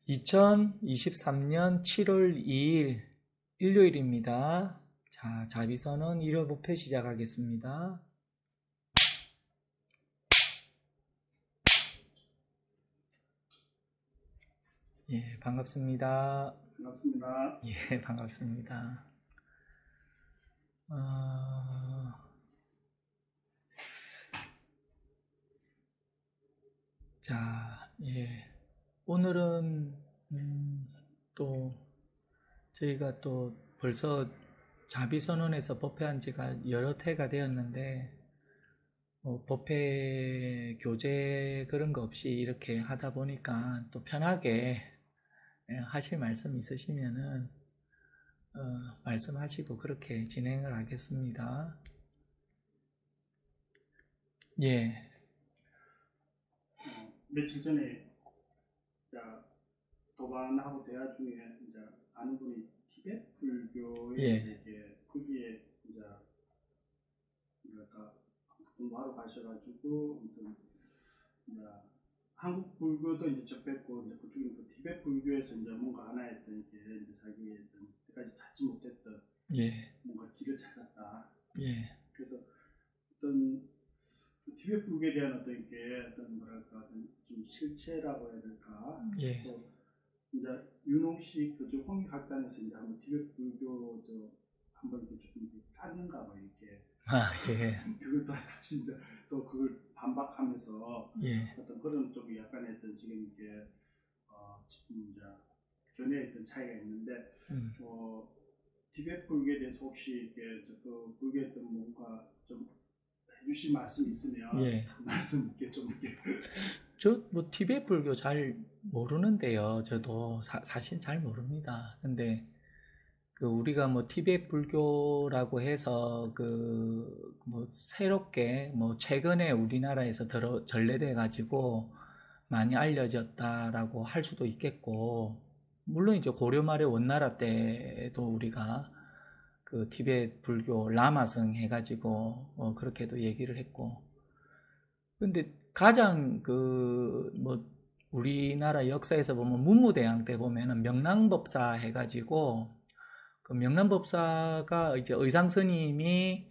2023년 7월 2일 일요일입니다. 자, 자비선언 1호 목표 시작하겠습니다. 예, 반갑습니다. 반갑습니다. 예, 반갑습니다. 자, 예. 오늘은 또 저희가 또 벌써 자비선언에서 법회한 지가 여러 해가 되었는데 법회 교재 그런 거 없이 이렇게 하다 보니까 또 편하게 하실 말씀 있으시면은 말씀하시고 그렇게 진행을 하겠습니다. 예. 며칠 전에 도반하고 대화 중에 이제 아는 분이 티베트 불교에 예. 이렇게 거기에 이제 뭐랄까 공부하러 가셔가지고 아무튼 이제 한국 불교도 이제 접했고 이제 그쪽에 그 티베트 불교에서 이제 뭔가 하나 했던 게 이제 자기 어떤 때까지 찾지 못했던 예. 뭔가 길을 찾았다. 예. 그래서 어떤 티베트 불교에 대한 어떤 게 어떤 뭐랄까 좀 실체라고 해야 될까. 예. 또 이제 윤홍식 그쪽 홍익학단에서 이제 한번 티베트 불교도 한번 이렇게 조금 깠는가 봐 이렇게. 아, 예. 그걸 또 다시 이제 또 그걸 반박하면서 예. 어떤 그런 쪽이 약간 했던 지금 이게 지금 이제 견해했던 차이가 있는데 티베트 불교에 대해서 혹시 이렇게 그 불교에 어떤 뭔가 좀 해주실 말씀 있으면 예. 말씀 이렇게 좀 이렇게. 저 뭐 티베트 불교 잘 모르는데요. 저도 사실 잘 모릅니다. 근데 그 우리가 뭐 티베트 불교라고 해서 그 뭐 새롭게 뭐 최근에 우리나라에서 전래돼 가지고 많이 알려졌다라고 할 수도 있겠고, 물론 이제 고려 말의 원나라 때도 우리가 그 티베트 불교 라마성 해가지고 그렇게도 얘기를 했고, 근데 가장 그 뭐 우리나라 역사에서 보면 문무대왕 때 보면은 명랑법사 해가지고 그 명랑법사가 이제 의상스님이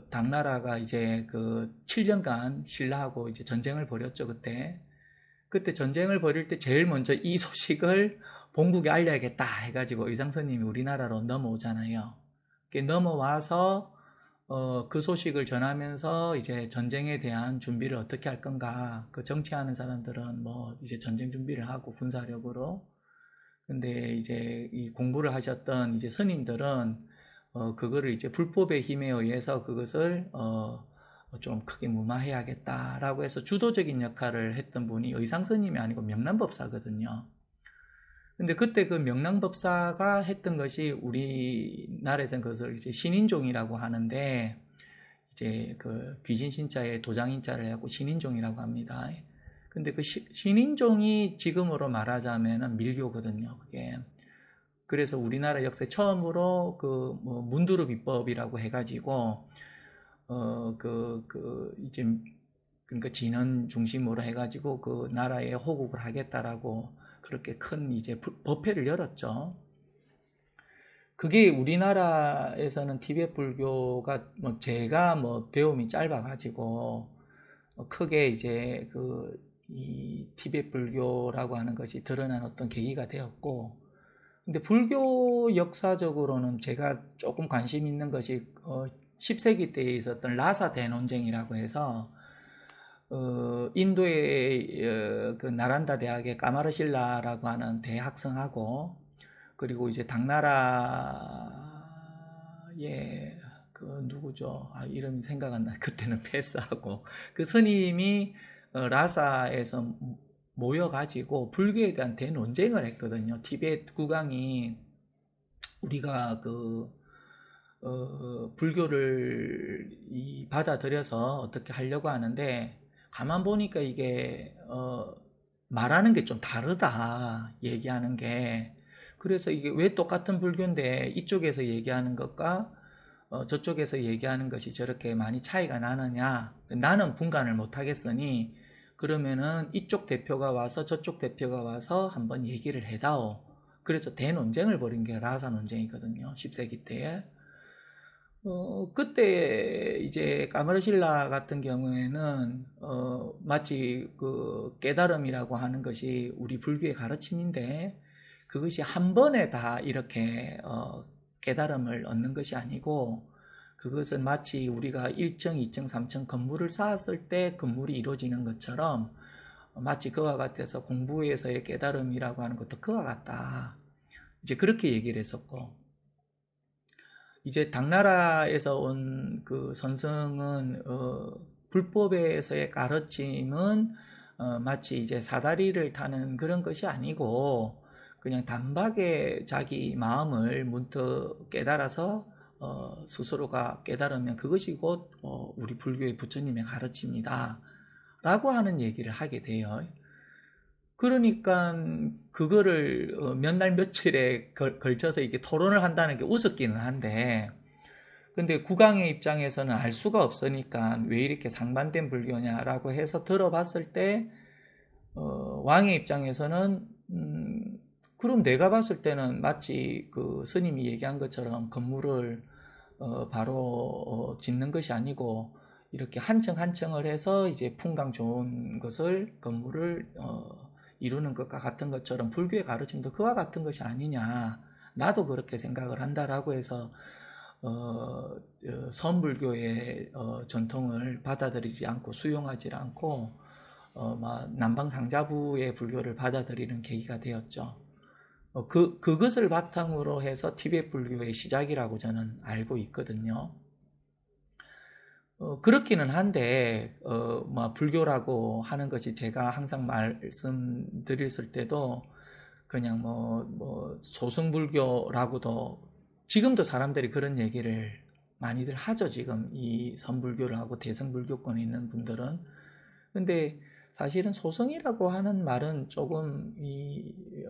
당나라가 이제 그 7년간 신라하고 이제 전쟁을 벌였죠. 그때 전쟁을 벌일 때 제일 먼저 이 소식을 본국에 알려야겠다 해가지고 의상스님이 우리나라로 넘어오잖아요. 넘어와서 그 소식을 전하면서 이제 전쟁에 대한 준비를 어떻게 할 건가. 그 정치하는 사람들은 뭐 이제 전쟁 준비를 하고 군사력으로. 근데 이제 이 공부를 하셨던 이제 스님들은 그거를 이제 불법의 힘에 의해서 그것을 좀 크게 무마해야겠다라고 해서 주도적인 역할을 했던 분이 의상스님이 아니고 명랑법사거든요. 근데 그때 그 명랑법사가 했던 것이 우리나라에서는 그것을 이제 신인종이라고 하는데, 이제 그 귀신신자에 도장인자를 해갖고 신인종이라고 합니다. 근데 그 신인종이 지금으로 말하자면은 밀교거든요, 그게. 그래서 우리나라 역사에 처음으로 그 뭐 문두루 비법이라고 해가지고 이제 그러니까 진원 중심으로 해가지고 그 나라에 호국을 하겠다라고 그렇게 큰 이제 법회를 열었죠. 그게 우리나라에서는 티베트 불교가 뭐 제가 뭐 배움이 짧아가지고 크게 이제 이 티베트 불교라고 하는 것이 드러난 어떤 계기가 되었고, 근데 불교 역사적으로는 제가 조금 관심 있는 것이 10세기 때에 있었던 라사 대논쟁이라고 해서 인도의 그 나란다 대학의 까마르실라라고 하는 대학생하고, 그리고 이제 당나라의 그 누구죠? 이름이 생각 안 나. 그때는 패스하고 그 스님이 라사에서 모여가지고 불교에 대한 대논쟁을 했거든요. 티베트 국왕이 우리가 불교를 받아들여서 어떻게 하려고 하는데, 가만 보니까 이게 말하는 게 좀 다르다, 얘기하는 게. 그래서 이게 왜 똑같은 불교인데 이쪽에서 얘기하는 것과 저쪽에서 얘기하는 것이 저렇게 많이 차이가 나느냐. 나는 분간을 못 하겠으니 그러면은 이쪽 대표가 와서 저쪽 대표가 와서 한번 얘기를 해다오. 그래서 대논쟁을 벌인 게 라사 논쟁이거든요. 10세기 때에. 그때 이제 까마르실라 같은 경우에는 마치 그 깨달음이라고 하는 것이 우리 불교의 가르침인데 그것이 한 번에 다 이렇게 깨달음을 얻는 것이 아니고 그것은 마치 우리가 1층, 2층, 3층 건물을 쌓았을 때 건물이 이루어지는 것처럼 마치 그와 같아서 공부에서의 깨달음이라고 하는 것도 그와 같다. 이제 그렇게 얘기를 했었고 이제 당나라에서 온 그 선성은 불법에서의 가르침은 마치 이제 사다리를 타는 그런 것이 아니고 그냥 단박에 자기 마음을 문득 깨달아서 스스로가 깨달으면 그것이 곧 우리 불교의 부처님의 가르침이다 라고 하는 얘기를 하게 돼요. 그러니까 그거를 몇 날 며칠에 걸쳐서 이게 토론을 한다는 게 우습기는 한데 근데 국왕의 입장에서는 알 수가 없으니까 왜 이렇게 상반된 불교냐라고 해서 들어봤을 때 왕의 입장에서는 그럼 내가 봤을 때는 마치 그 스님이 얘기한 것처럼 건물을 바로 짓는 것이 아니고 이렇게 한 층 한 층을 해서 이제 풍광 좋은 것을 건물을 이루는 것과 같은 것처럼 불교의 가르침도 그와 같은 것이 아니냐. 나도 그렇게 생각을 한다라고 해서 선불교의 전통을 받아들이지 않고 수용하지 않고 남방상자부의 불교를 받아들이는 계기가 되었죠. 그것을 바탕으로 해서 티베트 불교의 시작이라고 저는 알고 있거든요. 그렇기는 한데 불교라고 하는 것이 제가 항상 말씀드렸을 때도 그냥 소승불교라고도 지금도 사람들이 그런 얘기를 많이들 하죠. 지금 이 선불교를 하고 대승불교권에 있는 분들은. 근데 사실은 소승이라고 하는 말은 조금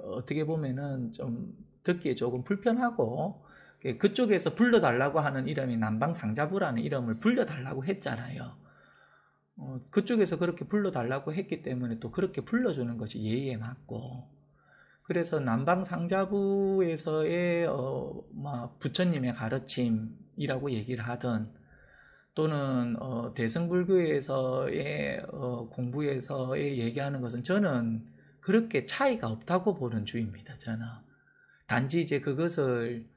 어떻게 보면은 좀 듣기에 조금 불편하고 그쪽에서 불러달라고 하는 이름이 남방상자부라는 이름을 불러달라고 했잖아요. 그쪽에서 그렇게 불러달라고 했기 때문에 또 그렇게 불러주는 것이 예의에 맞고 그래서 남방상자부에서의 부처님의 가르침이라고 얘기를 하든 또는 대승불교에서의 공부에서의 얘기하는 것은 저는 그렇게 차이가 없다고 보는 주의입니다. 저는 단지 이제 그것을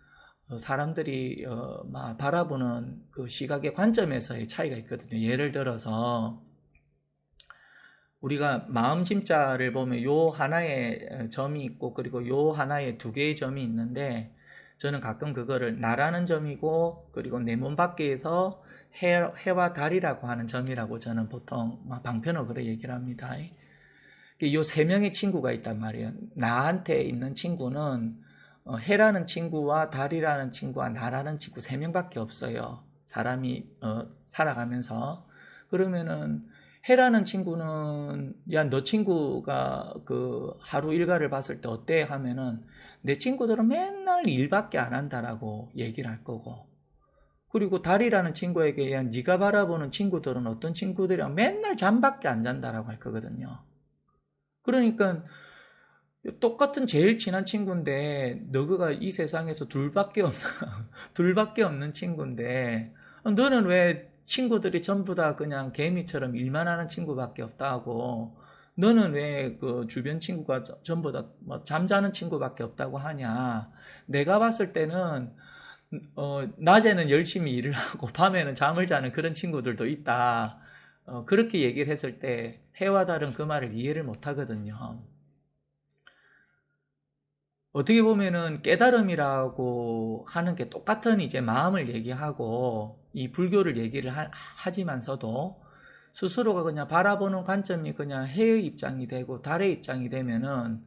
사람들이 바라보는 그 시각의 관점에서의 차이가 있거든요. 예를 들어서 우리가 마음심자를 보면 요 하나의 점이 있고 그리고 요 하나의 두 개의 점이 있는데 저는 가끔 그거를 나라는 점이고 그리고 내 몸 밖에서 해와 달이라고 하는 점이라고 저는 보통 방편어그로 얘기를 합니다. 요 세 명의 친구가 있단 말이에요. 나한테 있는 친구는 해라는 친구와 달이라는 친구와 나라는 친구 세 명밖에 없어요. 사람이 살아가면서. 그러면은 해라는 친구는 야 너 친구가 그 하루 일과를 봤을 때 어때 하면은 내 친구들은 맨날 일밖에 안 한다라고 얘기를 할 거고 그리고 달이라는 친구에게 야 네가 바라보는 친구들은 어떤 친구들이야 맨날 잠밖에 안 잔다라고 할 거거든요. 그러니까 똑같은 제일 친한 친구인데 너가 이 세상에서 둘밖에 없는 친구인데 너는 왜 친구들이 전부 다 그냥 개미처럼 일만 하는 친구밖에 없다 하고 너는 왜 그 주변 친구가 전부 다 잠자는 친구밖에 없다고 하냐. 내가 봤을 때는 낮에는 열심히 일을 하고 밤에는 잠을 자는 그런 친구들도 있다. 그렇게 얘기를 했을 때 해와 달은 그 말을 이해를 못 하거든요. 어떻게 보면은 깨달음이라고 하는 게 똑같은 이제 마음을 얘기하고 이 불교를 얘기를 하지만서도 스스로가 그냥 바라보는 관점이 그냥 해의 입장이 되고 달의 입장이 되면은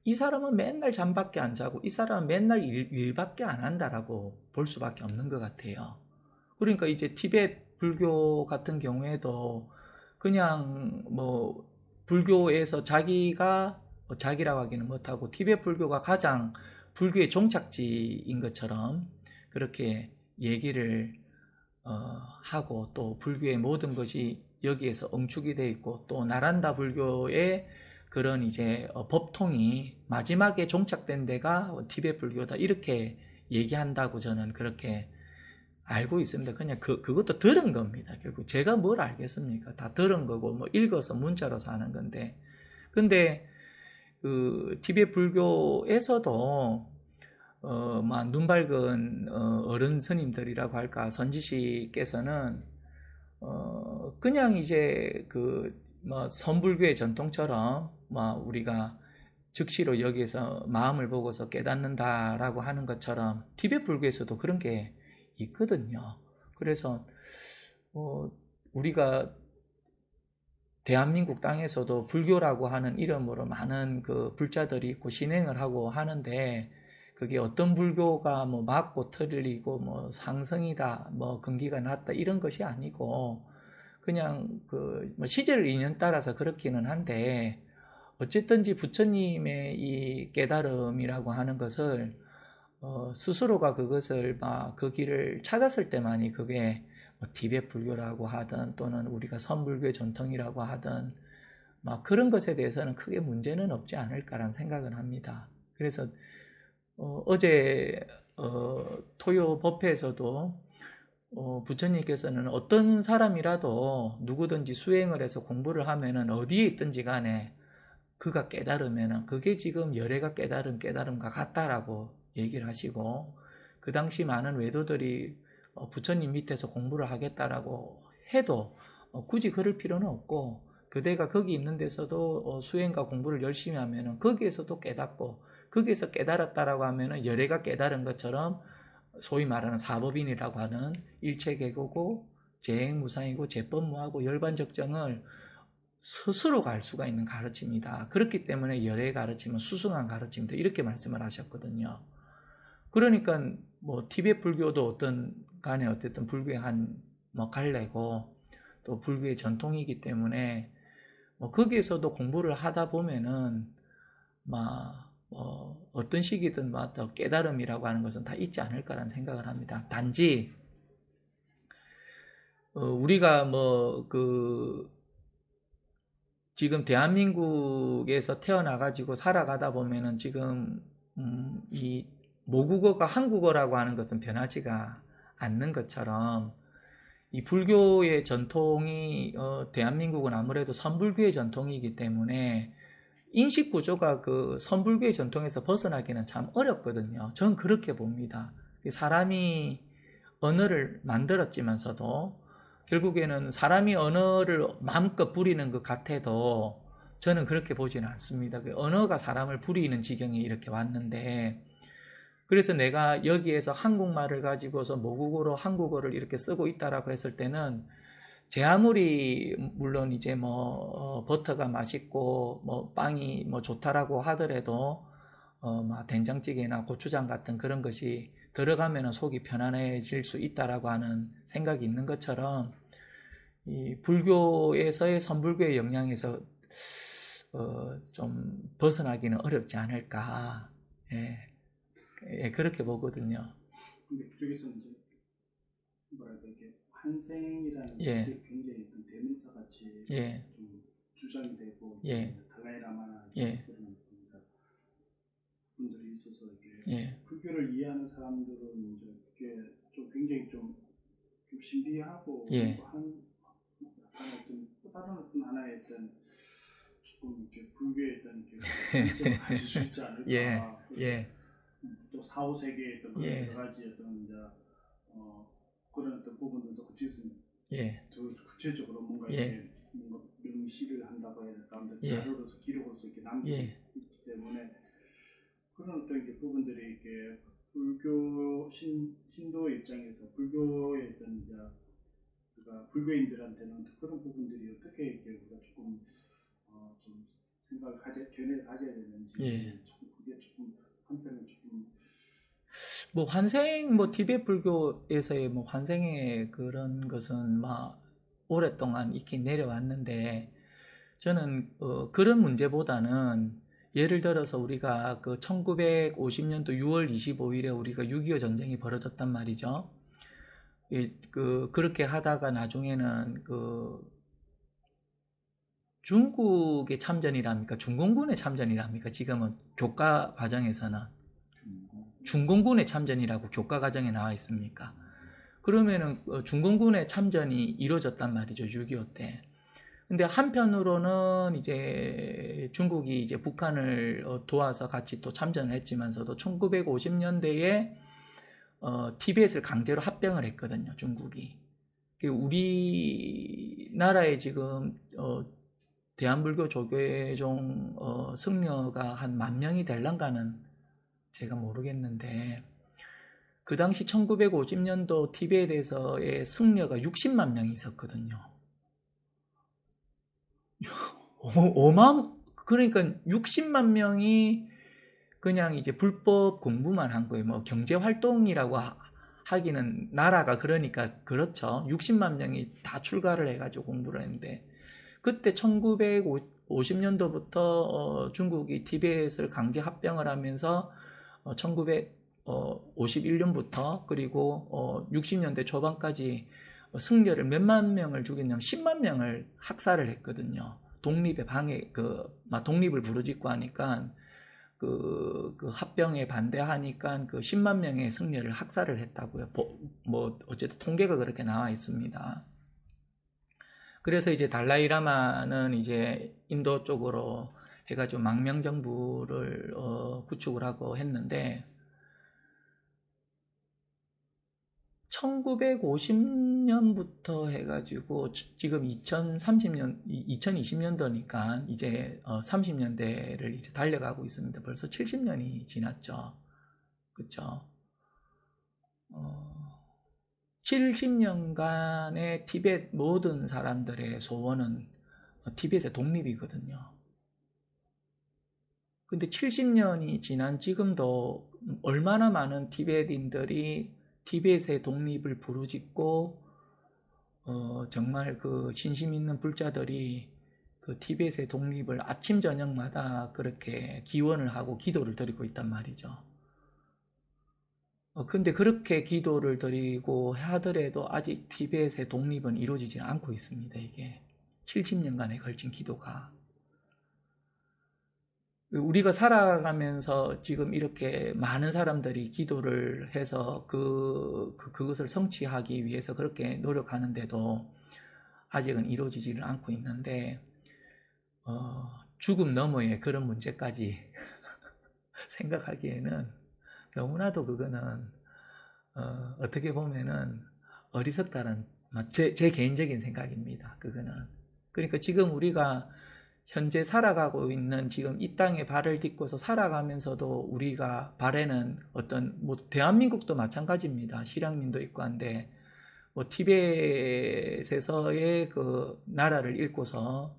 이 사람은 맨날 잠밖에 안 자고 이 사람은 맨날 일밖에 안 한다라고 볼 수밖에 없는 것 같아요. 그러니까 이제 티베트 불교 같은 경우에도 그냥 불교에서 자기라고 하기는 못하고 티베트 불교가 가장 불교의 종착지인 것처럼 그렇게 얘기를 하고 또 불교의 모든 것이 여기에서 응축이 돼 있고 또 나란다 불교의 그런 이제 법통이 마지막에 종착된 데가 티베트 불교다 이렇게 얘기한다고 저는 그렇게 알고 있습니다. 그냥 그것도 들은 겁니다. 결국 제가 뭘 알겠습니까? 다 들은 거고 뭐 읽어서 문자로서 하는 건데. 근데 그 티베트 불교에서도 막 눈 밝은 어른 스님들이라고 할까 선지시께서는 그냥 이제 그 뭐 선불교의 전통처럼 뭐 우리가 즉시로 여기에서 마음을 보고서 깨닫는다라고 하는 것처럼 티베트 불교에서도 그런 게 있거든요. 그래서 우리가 대한민국 땅에서도 불교라고 하는 이름으로 많은 그 불자들이 있고 신행을 하고 하는데 그게 어떤 불교가 뭐 맞고 틀리고 뭐 상승이다 뭐 근기가 낮다 이런 것이 아니고 그냥 뭐 시절 인연 따라서 그렇기는 한데 어쨌든지 부처님의 이 깨달음이라고 하는 것을 스스로가 그것을 막 그 길을 찾았을 때만이 그게 뭐 티베트 불교라고 하든 또는 우리가 선불교의 전통이라고 하든 막 그런 것에 대해서는 크게 문제는 없지 않을까라는 생각을 합니다. 그래서 어제 토요 법회에서도 부처님께서는 어떤 사람이라도 누구든지 수행을 해서 공부를 하면은 어디에 있든지 간에 그가 깨달으면은 그게 지금 열애가 깨달은 깨달음과 같다라고 얘기를 하시고 그 당시 많은 외도들이 부처님 밑에서 공부를 하겠다라고 해도 굳이 그럴 필요는 없고 그대가 거기 있는 데서도 수행과 공부를 열심히 하면은 거기에서도 깨닫고 거기에서 깨달았다라고 하면은 열애가 깨달은 것처럼 소위 말하는 사법인이라고 하는 일체계고고 재행무상이고 재법무하고 열반적정을 스스로 갈 수가 있는 가르침이다. 그렇기 때문에 열애 가르침은 수승한 가르침이다. 이렇게 말씀을 하셨거든요. 그러니까 뭐 티베트 불교도 어떤 간에 어쨌든 불교의 한 뭐 갈래고 또 불교의 전통이기 때문에 뭐 거기에서도 공부를 하다 보면은 막 어떤 시기든 더 깨달음이라고 하는 것은 다 있지 않을까라는 생각을 합니다. 단지 우리가 지금 대한민국에서 태어나가지고 살아가다 보면은 지금 이 모국어가 한국어라고 하는 것은 변하지가 않는 것처럼 이 불교의 전통이 대한민국은 아무래도 선불교의 전통이기 때문에 인식 구조가 그 선불교의 전통에서 벗어나기는 참 어렵거든요. 전 그렇게 봅니다. 사람이 언어를 만들었지만서도 결국에는 사람이 언어를 마음껏 부리는 것 같아도 저는 그렇게 보지는 않습니다. 언어가 사람을 부리는 지경에 이렇게 왔는데 그래서 내가 여기에서 한국말을 가지고서 모국어로 한국어를 이렇게 쓰고 있다라고 했을 때는 제 아무리 물론 이제 버터가 맛있고 빵이 좋다라고 하더라도 된장찌개나 고추장 같은 그런 것이 들어가면 속이 편안해질 수 있다라고 하는 생각이 있는 것처럼 이 불교에서의 선불교의 영향에서 좀 벗어나기는 어렵지 않을까. 예, 그렇게 보거든요. 근데 그쪽에서는 이제 뭐랄까 이게 환생이라는 예. 게 굉장히 좀 대명사 같이 예. 좀 주장이 되고 예. 달라이라마나 예. 그런 분들이 있어서 이게 예. 불교를 이해하는 사람들은 이제 그게 좀 굉장히 좀 신비하고 예. 약간 어떤 또 다른 어떤 하나의 어떤 조금 이렇게 불교의 어떤 이렇게 가질 수 있지 않을까. 예. 예. 또 사후 세계의 어떤 예. 여러 가지 어떤 이제 그런 어떤 부분들도 그쪽에서 예. 더 구체적으로 뭔가 예. 이렇게 뭔가 명시를 한다고 해야 될까, 예. 자료로서 기록으로서 이렇게 남기 예. 있기 때문에 그런 어떤 이렇게 부분들이 이렇게 불교 신도의 입장에서 불교의 어떤 이제 그러니까 불교인들한테는 그런 부분들이 어떻게 이렇게 우리가 조금 좀 생각을 견해를 가져야 되는지 예. 그게 조금 한편은 조금 환생 티베트 불교에서의 환생의 그런 것은 오랫동안 이렇게 내려왔는데 저는 그런 문제보다는 예를 들어서 우리가 그 1950년도 6월 25일에 우리가 6.25 전쟁이 벌어졌단 말이죠. 그렇게 하다가 나중에는 중국의 참전이랍니까? 중공군의 참전이랍니까? 지금은 교과 과정에서는 중공군의 참전이라고 교과 과정에 나와 있습니까? 그러면은 중공군의 참전이 이루어졌단 말이죠. 6.25 때. 근데 한편으로는 이제 중국이 이제 북한을 도와서 같이 또 참전을 했지만서도 1950년대에 티벳을 강제로 합병을 했거든요. 중국이. 우리나라에 지금 대한불교 조계종 승려가 한 10,000명이 될런가는 제가 모르겠는데 그 당시 1950년도 티벳에서의 승려가 60만 명이 있었거든요. 그러니까 60만 명이 그냥 이제 불법 공부만 한 거예요. 뭐 경제 활동이라고 하기는 나라가 그러니까 그렇죠. 60만 명이 다 출가를 해가지고 공부를 했는데 그때 1950년도부터 중국이 티벳을 강제 합병을 하면서 1951년부터 그리고 60년대 초반까지 승려를 몇만 명을 죽였냐면 10만 명을 학살을 했거든요. 독립에 독립을 부르짖고 하니까 그 합병에 반대하니까 그 10만 명의 승려를 학살을 했다고요. 뭐 어쨌든 통계가 그렇게 나와 있습니다. 그래서 이제 달라이라마는 이제 인도 쪽으로 해가지고 망명 정부를 구축을 하고 했는데 1950년부터 해가지고 지금 2020년도니까 이제 30년대를 이제 달려가고 있습니다. 벌써 70년이 지났죠. 그쵸? 70년간의 티벳 모든 사람들의 소원은 티벳의 독립이거든요. 근데 70년이 지난 지금도 얼마나 많은 티벳인들이 티벳의 독립을 부르짖고 정말 그 신심 있는 불자들이 그 티벳의 독립을 아침 저녁마다 그렇게 기원을 하고 기도를 드리고 있단 말이죠. 근데 그렇게 기도를 드리고 하더라도 아직 티벳의 독립은 이루어지지 않고 있습니다. 이게 70년간에 걸친 기도가. 우리가 살아가면서 지금 이렇게 많은 사람들이 기도를 해서 그것을 성취하기 위해서 그렇게 노력하는데도 아직은 이루어지지를 않고 있는데, 죽음 너머의 그런 문제까지 생각하기에는 너무나도 그거는, 어떻게 보면은 어리석다는, 제 개인적인 생각입니다. 그거는. 그러니까 지금 우리가 현재 살아가고 있는 지금 이 땅에 발을 딛고서 살아가면서도 우리가 바라는 어떤 대한민국도 마찬가지입니다. 실향민도 있고 한데 티벳에서의 그 나라를 잃고서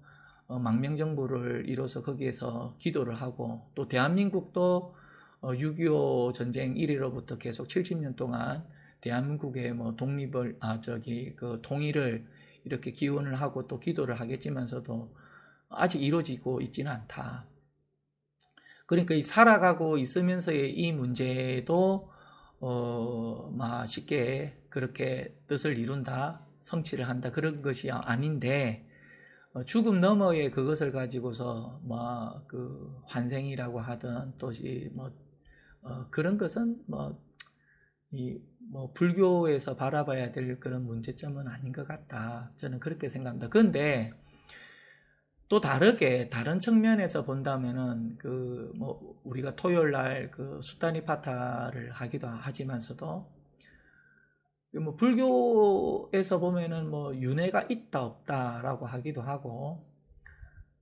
망명정부를 이뤄서 거기에서 기도를 하고 또 대한민국도 6.25 전쟁 이래로부터 계속 70년 동안 대한민국의 독립을 통일을 이렇게 기원을 하고 또 기도를 하겠지만서도 아직 이루어지고 있지는 않다. 그러니까 이 살아가고 있으면서의 이 문제도 쉽게 그렇게 뜻을 이룬다, 성취를 한다 그런 것이 아닌데 죽음 너머의 그것을 가지고서 그 환생이라고 하든 또시 그런 것은 불교에서 바라봐야 될 그런 문제점은 아닌 것 같다. 저는 그렇게 생각합니다. 그런데 또 다른 측면에서 본다면은 우리가 토요일 날 수다니 파타를 하기도 하지만서도 불교에서 보면은 윤회가 있다 없다라고 하기도 하고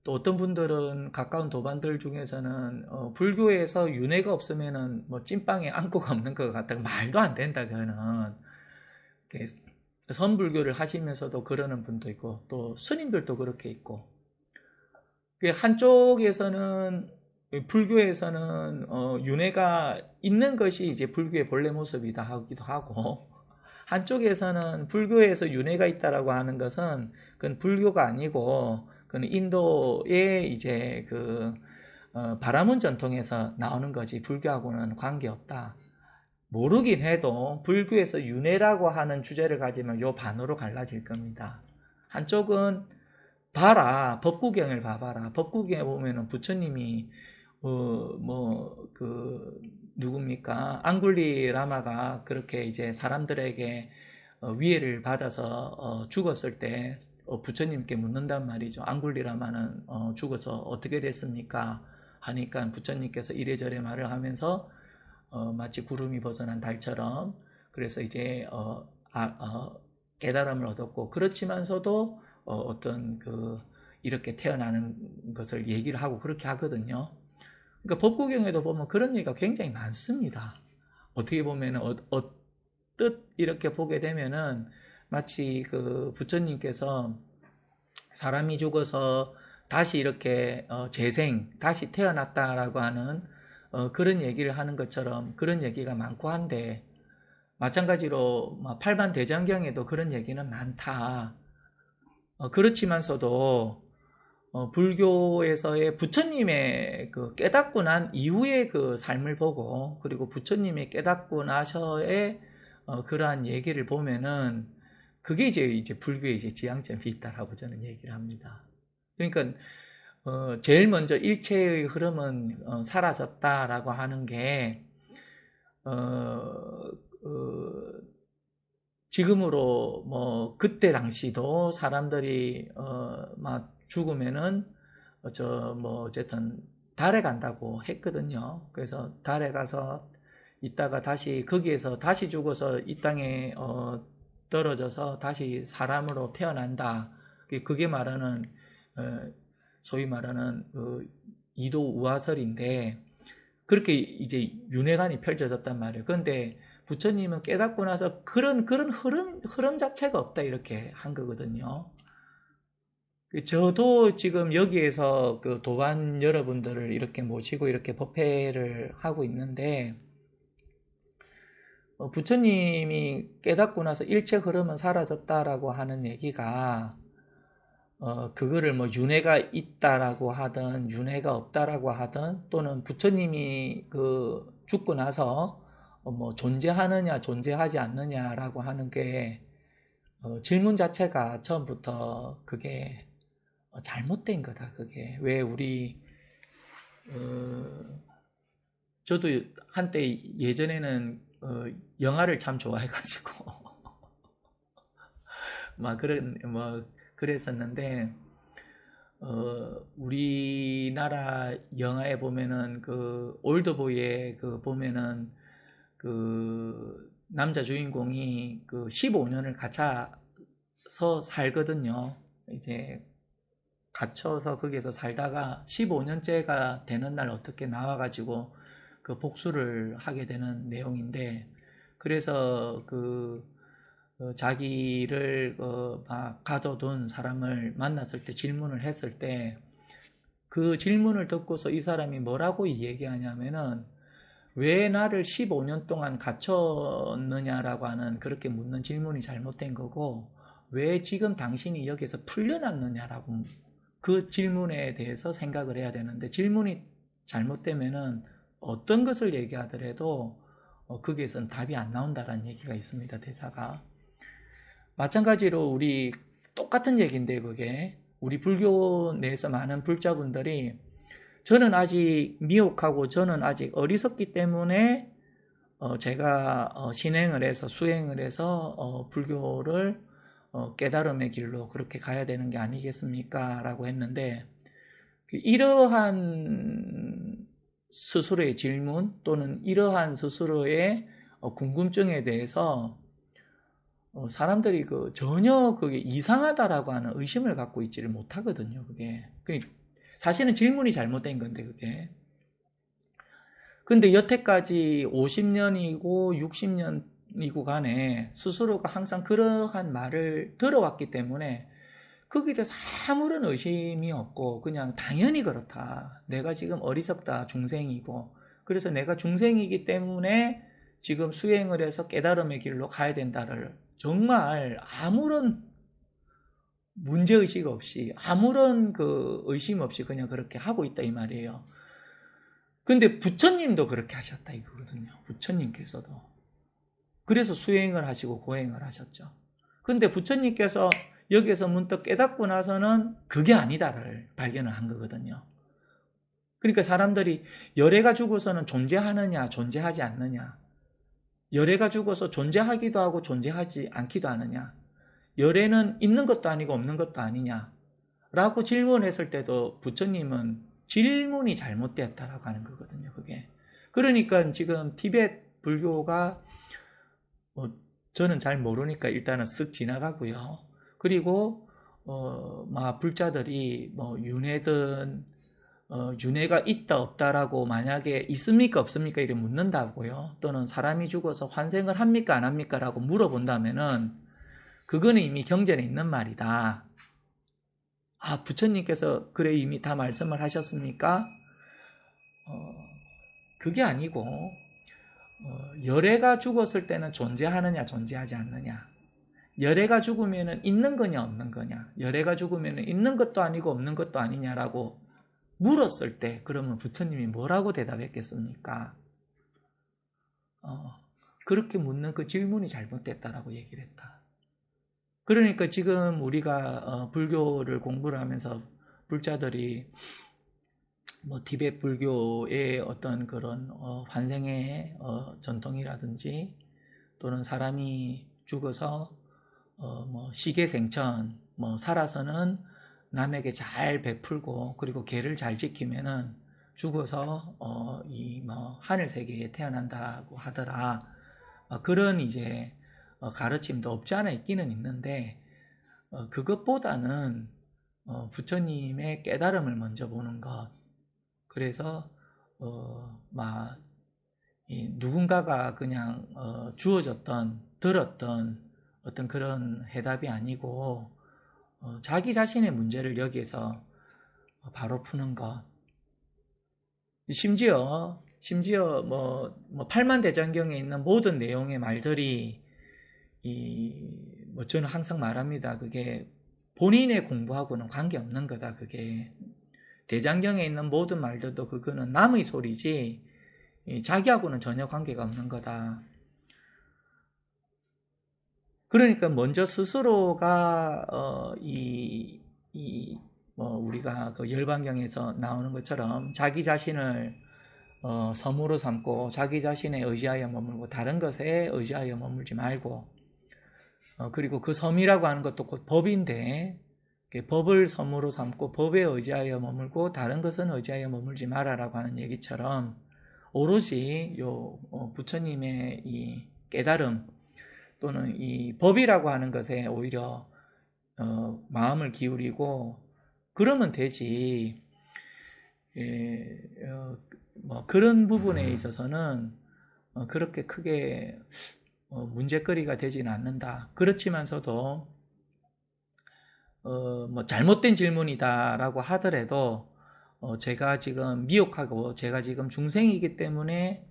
또 어떤 분들은 가까운 도반들 중에서는 불교에서 윤회가 없으면은 찐빵에 안고가 없는 것 같다. 말도 안 된다 그거는. 선불교를 하시면서도 그러는 분도 있고 또 스님들도 그렇게 있고 한쪽에서는 불교에서는 윤회가 있는 것이 이제 불교의 본래 모습이다 하기도 하고 한쪽에서는 불교에서 윤회가 있다라고 하는 것은 그건 불교가 아니고 그건 인도의 이제 바라문 전통에서 나오는 거지 불교하고는 관계없다. 모르긴 해도 불교에서 윤회라고 하는 주제를 가지면 요 반으로 갈라질 겁니다. 한쪽은 봐라. 법구경을 봐봐라. 법구경에 보면은 부처님이 누굽니까? 앙굴리 라마가 그렇게 이제 사람들에게 위해를 받아서 죽었을 때 부처님께 묻는단 말이죠. 앙굴리 라마는 죽어서 어떻게 됐습니까? 하니까 부처님께서 이래저래 말을 하면서 마치 구름이 벗어난 달처럼 그래서 이제 깨달음을 얻었고 그렇지만서도 어떤 이렇게 태어나는 것을 얘기를 하고 그렇게 하거든요. 그러니까 법구경에도 보면 그런 얘기가 굉장히 많습니다. 어떻게 보면 뜻 이렇게 보게 되면은 마치 부처님께서 사람이 죽어서 다시 이렇게 재생, 다시 태어났다라고 하는 그런 얘기를 하는 것처럼 그런 얘기가 많고 한데 마찬가지로 팔반대장경에도 그런 얘기는 많다. 그렇지만서도 불교에서의 부처님의 깨닫고 난 이후의 삶을 보고 그리고 부처님이 깨닫고 나서의 그러한 얘기를 보면은 그게 이제 불교의 이제 지향점이 있다라고 저는 얘기를 합니다. 그러니까 제일 먼저 일체의 흐름은 사라졌다라고 하는 게 지금으로 그때 당시도 사람들이 막 죽으면은 어쨌든 달에 간다고 했거든요. 그래서 달에 가서 있다가 다시 거기에서 다시 죽어서 이 땅에 떨어져서 다시 사람으로 태어난다. 그게 말하는 소위 말하는 이도 우화설인데 그렇게 이제 윤회관이 펼쳐졌단 말이에요. 그런데 부처님은 깨닫고 나서 그런 흐름 자체가 없다 이렇게 한 거거든요. 저도 지금 여기에서 도반 여러분들을 이렇게 모시고 이렇게 법회를 하고 있는데 부처님이 깨닫고 나서 일체 흐름은 사라졌다라고 하는 얘기가 그거를 윤회가 있다라고 하든 윤회가 없다라고 하든 또는 부처님이 죽고 나서 존재하느냐 존재하지 않느냐라고 하는 게 질문 자체가 처음부터 그게 잘못된 거다. 그게 왜 우리 저도 한때 예전에는 영화를 참 좋아해가지고 그랬었는데 우리나라 영화에 보면은 올드보이에 보면은 남자 주인공이 15년을 갇혀서 살거든요. 이제 갇혀서 거기에서 살다가 15년째가 되는 날 어떻게 나와가지고 복수를 하게 되는 내용인데 그래서 자기를 가둬둔 사람을 만났을 때 질문을 했을 때 그 질문을 듣고서 이 사람이 뭐라고 얘기하냐면은 왜 나를 15년 동안 갇혔느냐라고 하는 그렇게 묻는 질문이 잘못된 거고 왜 지금 당신이 여기서 풀려났느냐라고 그 질문에 대해서 생각을 해야 되는데 질문이 잘못되면은 어떤 것을 얘기하더라도 거기에서는 답이 안 나온다라는 얘기가 있습니다. 대사가. 마찬가지로 우리 똑같은 얘기인데 그게 우리 불교 내에서 많은 불자분들이 저는 아직 미혹하고 저는 아직 어리석기 때문에 제가 신행을 해서 수행을 해서 불교를 깨달음의 길로 그렇게 가야 되는 게 아니겠습니까? 라고 했는데 이러한 스스로의 질문 또는 이러한 스스로의 궁금증에 대해서 사람들이 전혀 그게 이상하다라고 하는 의심을 갖고 있지를 못하거든요. 그게 사실은 질문이 잘못된 건데 그게. 근데 여태까지 50년이고 60년이고 간에 스스로가 항상 그러한 말을 들어왔기 때문에 거기에 대해서 아무런 의심이 없고 그냥 당연히 그렇다. 내가 지금 어리석다. 중생이고. 그래서 내가 중생이기 때문에 지금 수행을 해서 깨달음의 길로 가야 된다를 정말 아무런 문제의식 없이 아무런 의심 없이 그냥 그렇게 하고 있다 이 말이에요. 근데 부처님도 그렇게 하셨다 이거거든요. 부처님께서도. 그래서 수행을 하시고 고행을 하셨죠. 근데 부처님께서 여기에서 문득 깨닫고 나서는 그게 아니다를 발견을 한 거거든요. 그러니까 사람들이 열애가 죽어서는 존재하느냐 존재하지 않느냐, 열애가 죽어서 존재하기도 하고 존재하지 않기도 하느냐, 열애는 있는 것도 아니고 없는 것도 아니냐 라고 질문했을 때도 부처님은 질문이 잘못되었다라고 하는 거거든요. 그게 그러니까 지금 티베트 불교가 저는 잘 모르니까 일단은 쓱 지나가고요. 그리고 막 불자들이 뭐 윤회든 윤회가 있다 없다라고 만약에 있습니까 없습니까 이렇게 묻는다고요. 또는 사람이 죽어서 환생을 합니까 안 합니까 라고 물어본다면은 그거는 이미 경전에 있는 말이다. 아, 부처님께서 그래 이미 다 말씀을 하셨습니까? 그게 아니고 열애가 죽었을 때는 존재하느냐 존재하지 않느냐, 열애가 죽으면 있는 거냐 없는 거냐, 열애가 죽으면 있는 것도 아니고 없는 것도 아니냐라고 물었을 때 그러면 부처님이 뭐라고 대답했겠습니까? 그렇게 묻는 그 질문이 잘못됐다라고 얘기를 했다. 그러니까 지금 우리가 불교를 공부를 하면서 불자들이 뭐 티베트 불교의 어떤 그런 환생의 전통이라든지 또는 사람이 죽어서 뭐 시계생천 뭐 살아서는 남에게 잘 베풀고 그리고 계를 잘 지키면은 죽어서 이 뭐 하늘 세계에 태어난다고 하더라. 그런 이제 가르침도 없지 않아 있기는 있는데 그것보다는 부처님의 깨달음을 먼저 보는 것. 그래서 막 누군가가 그냥 주어졌던 들었던 어떤 그런 해답이 아니고 자기 자신의 문제를 여기에서 바로 푸는 것. 심지어 뭐 팔만대장경에 있는 모든 내용의 말들이 뭐 저는 항상 말합니다. 그게 본인의 공부하고는 관계없는 거다. 그게 대장경에 있는 모든 말들도 그거는 남의 소리지 자기하고는 전혀 관계가 없는 거다. 그러니까 먼저 스스로가 뭐 우리가 그 열반경에서 나오는 것처럼 자기 자신을 섬으로 삼고 자기 자신에 의지하여 머물고 다른 것에 의지하여 머물지 말고 그리고 그 섬이라고 하는 것도 곧 법인데 법을 섬으로 삼고 법에 의지하여 머물고 다른 것은 의지하여 머물지 마라라고 하는 얘기처럼 오로지 요 부처님의 이 깨달음 또는 이 법이라고 하는 것에 오히려 마음을 기울이고 그러면 되지. 뭐 그런 부분에 있어서는 그렇게 크게 문제거리가 되지는 않는다. 그렇지만서도 뭐 잘못된 질문이다라고 하더라도 제가 지금 미혹하고 제가 지금 중생이기 때문에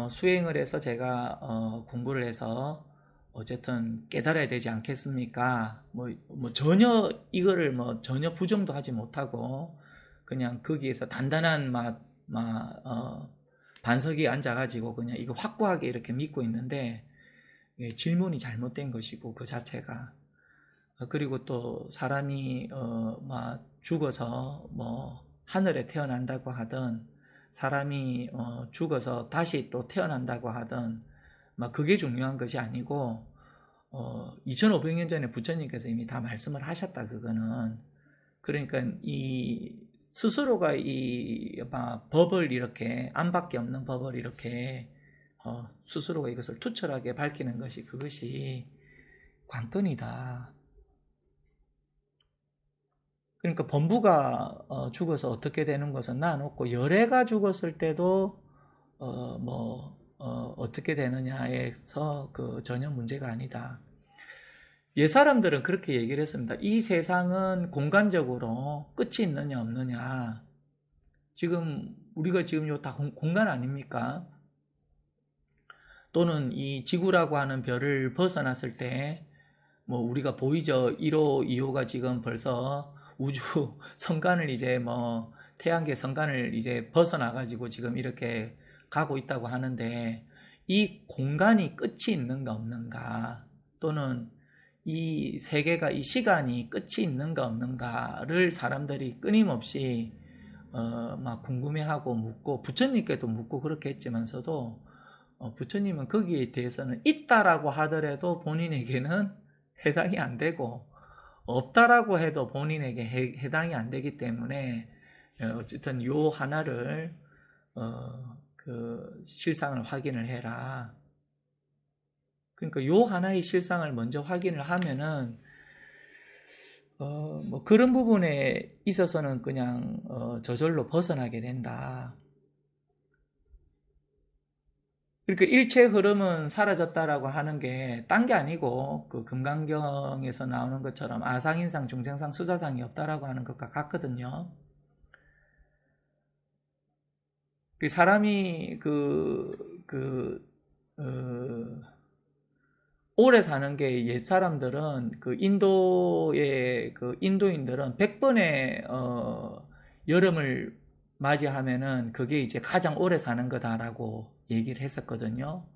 수행을 해서 제가 공부를 해서 어쨌든 깨달아야 되지 않겠습니까? 뭐 전혀 이거를 뭐 전혀 부정도 하지 못하고 그냥 거기에서 단단한 반석에 앉아가지고 그냥 이거 확고하게 이렇게 믿고 있는데 질문이 잘못된 것이고 그 자체가 그리고 또 사람이 죽어서 뭐 하늘에 태어난다고 하든 사람이 죽어서 다시 또 태어난다고 하든 막 그게 중요한 것이 아니고 2500년 전에 부처님께서 이미 다 말씀을 하셨다. 그거는 그러니까 이 스스로가 이 법을 이렇게 안밖에 없는 법을 이렇게 스스로가 이것을 투철하게 밝히는 것이 그것이 관건이다. 그러니까 범부가 죽어서 어떻게 되는 것은 놔놓고 열애가 죽었을 때도 어떻게 되느냐에서 그 전혀 문제가 아니다. 옛 사람들은 그렇게 얘기를 했습니다. 이 세상은 공간적으로 끝이 있느냐 없느냐. 지금 우리가 지금 요 다 공간 아닙니까? 또는 이 지구라고 하는 별을 벗어났을 때 뭐 우리가 보이죠. 1호, 2호가 지금 벌써 우주 성간을 이제 뭐 태양계 성간을 이제 벗어나 가지고 지금 이렇게 가고 있다고 하는데 이 공간이 끝이 있는가 없는가 또는 이 세계가 이 시간이 끝이 있는가 없는가를 사람들이 끊임없이 막 궁금해하고 묻고 부처님께도 묻고 그렇게 했지만서도 부처님은 거기에 대해서는 있다라고 하더라도 본인에게는 해당이 안 되고 없다라고 해도 본인에게 해당이 안 되기 때문에 어쨌든 요 하나를 그 실상을 확인을 해라. 그러니까 요 하나의 실상을 먼저 확인을 하면은 뭐 그런 부분에 있어서는 그냥 저절로 벗어나게 된다. 그러니까 일체 흐름은 사라졌다라고 하는 게 딴 게 아니고 그 금강경에서 나오는 것처럼 아상인상, 중생상, 수사상이 없다라고 하는 것과 같거든요. 그 사람이 오래 사는 게 옛 사람들은 그 인도의 그 인도인들은 100번의 여름을 맞이하면은 그게 이제 가장 오래 사는 거다라고 얘기를 했었거든요.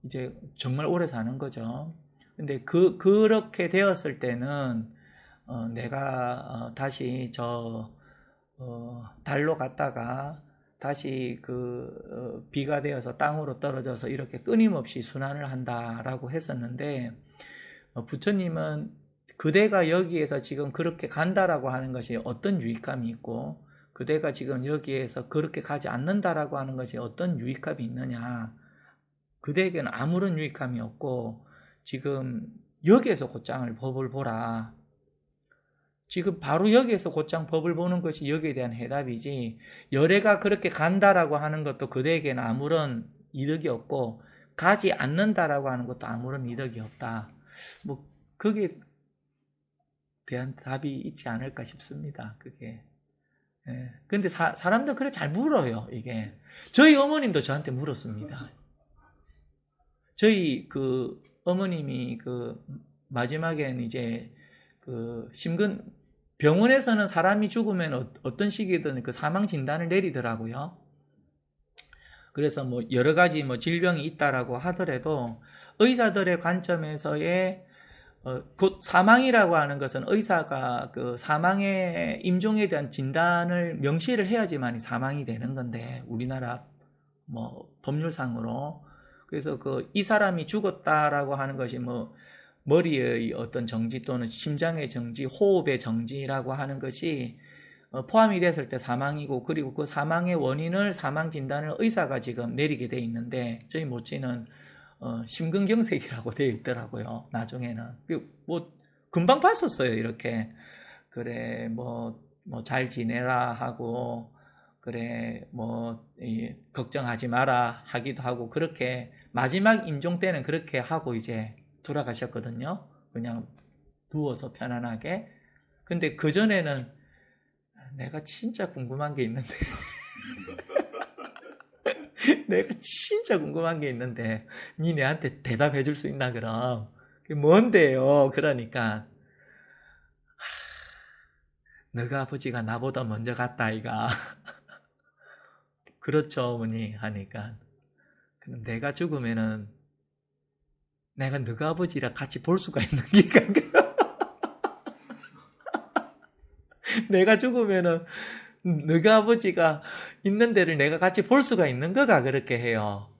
이제 정말 오래 사는 거죠. 근데 그렇게 되었을 때는 내가 다시 달로 갔다가 다시 비가 되어서 땅으로 떨어져서 이렇게 끊임없이 순환을 한다라고 했었는데 부처님은 그대가 여기에서 지금 그렇게 간다라고 하는 것이 어떤 유익함이 있고 그대가 지금 여기에서 그렇게 가지 않는다라고 하는 것이 어떤 유익함이 있느냐. 그대에게는 아무런 유익함이 없고 지금 여기에서 곧장을 법을 보라. 지금 바로 여기에서 곧장 법을 보는 것이 여기에 대한 해답이지 열애가 그렇게 간다라고 하는 것도 그대에게는 아무런 이득이 없고 가지 않는다라고 하는 것도 아무런 이득이 없다. 뭐 거기에 대한 답이 있지 않을까 싶습니다. 그게. 예. 근데 사람들 그래 잘 물어요. 이게 저희 어머님도 저한테 물었습니다. 저희 그 어머님이 그 마지막엔 이제 그 병원에서는 사람이 죽으면 어떤 시기든 그 사망 진단을 내리더라고요. 그래서 뭐 여러 가지 뭐 질병이 있다라고 하더라도 의사들의 관점에서의 곧 사망이라고 하는 것은 의사가 그 사망의 임종에 대한 진단을 명시를 해야지만 사망이 되는 건데 우리나라 뭐 법률상으로 그래서 이 사람이 죽었다라고 하는 것이 뭐 머리의 어떤 정지 또는 심장의 정지, 호흡의 정지라고 하는 것이 포함이 됐을 때 사망이고 그리고 그 사망의 원인을 사망 진단을 의사가 지금 내리게 돼 있는데 저희 모친은 심근경색이라고 되어 있더라고요. 나중에는 뭐 금방 봤었어요. 이렇게 그래 뭐 잘 지내라 하고 그래 뭐 걱정하지 마라 하기도 하고 그렇게 마지막 임종 때는 그렇게 하고 이제 돌아가셨거든요. 그냥 누워서 편안하게. 근데 그전에는 내가 진짜 궁금한 게 있는데 내가 진짜 궁금한 게 있는데 니 내한테 대답해 줄 수 있나 그럼. 그게 뭔데요? 그러니까 너가 아버지가 나보다 먼저 갔다 아이가. 그렇죠 어머니 하니까 그럼 내가 죽으면은 내가 너가 아버지랑 같이 볼 수가 있는 기가 내가 죽으면은 너가 아버지가 있는 데를 내가 같이 볼 수가 있는 거가 그렇게 해요.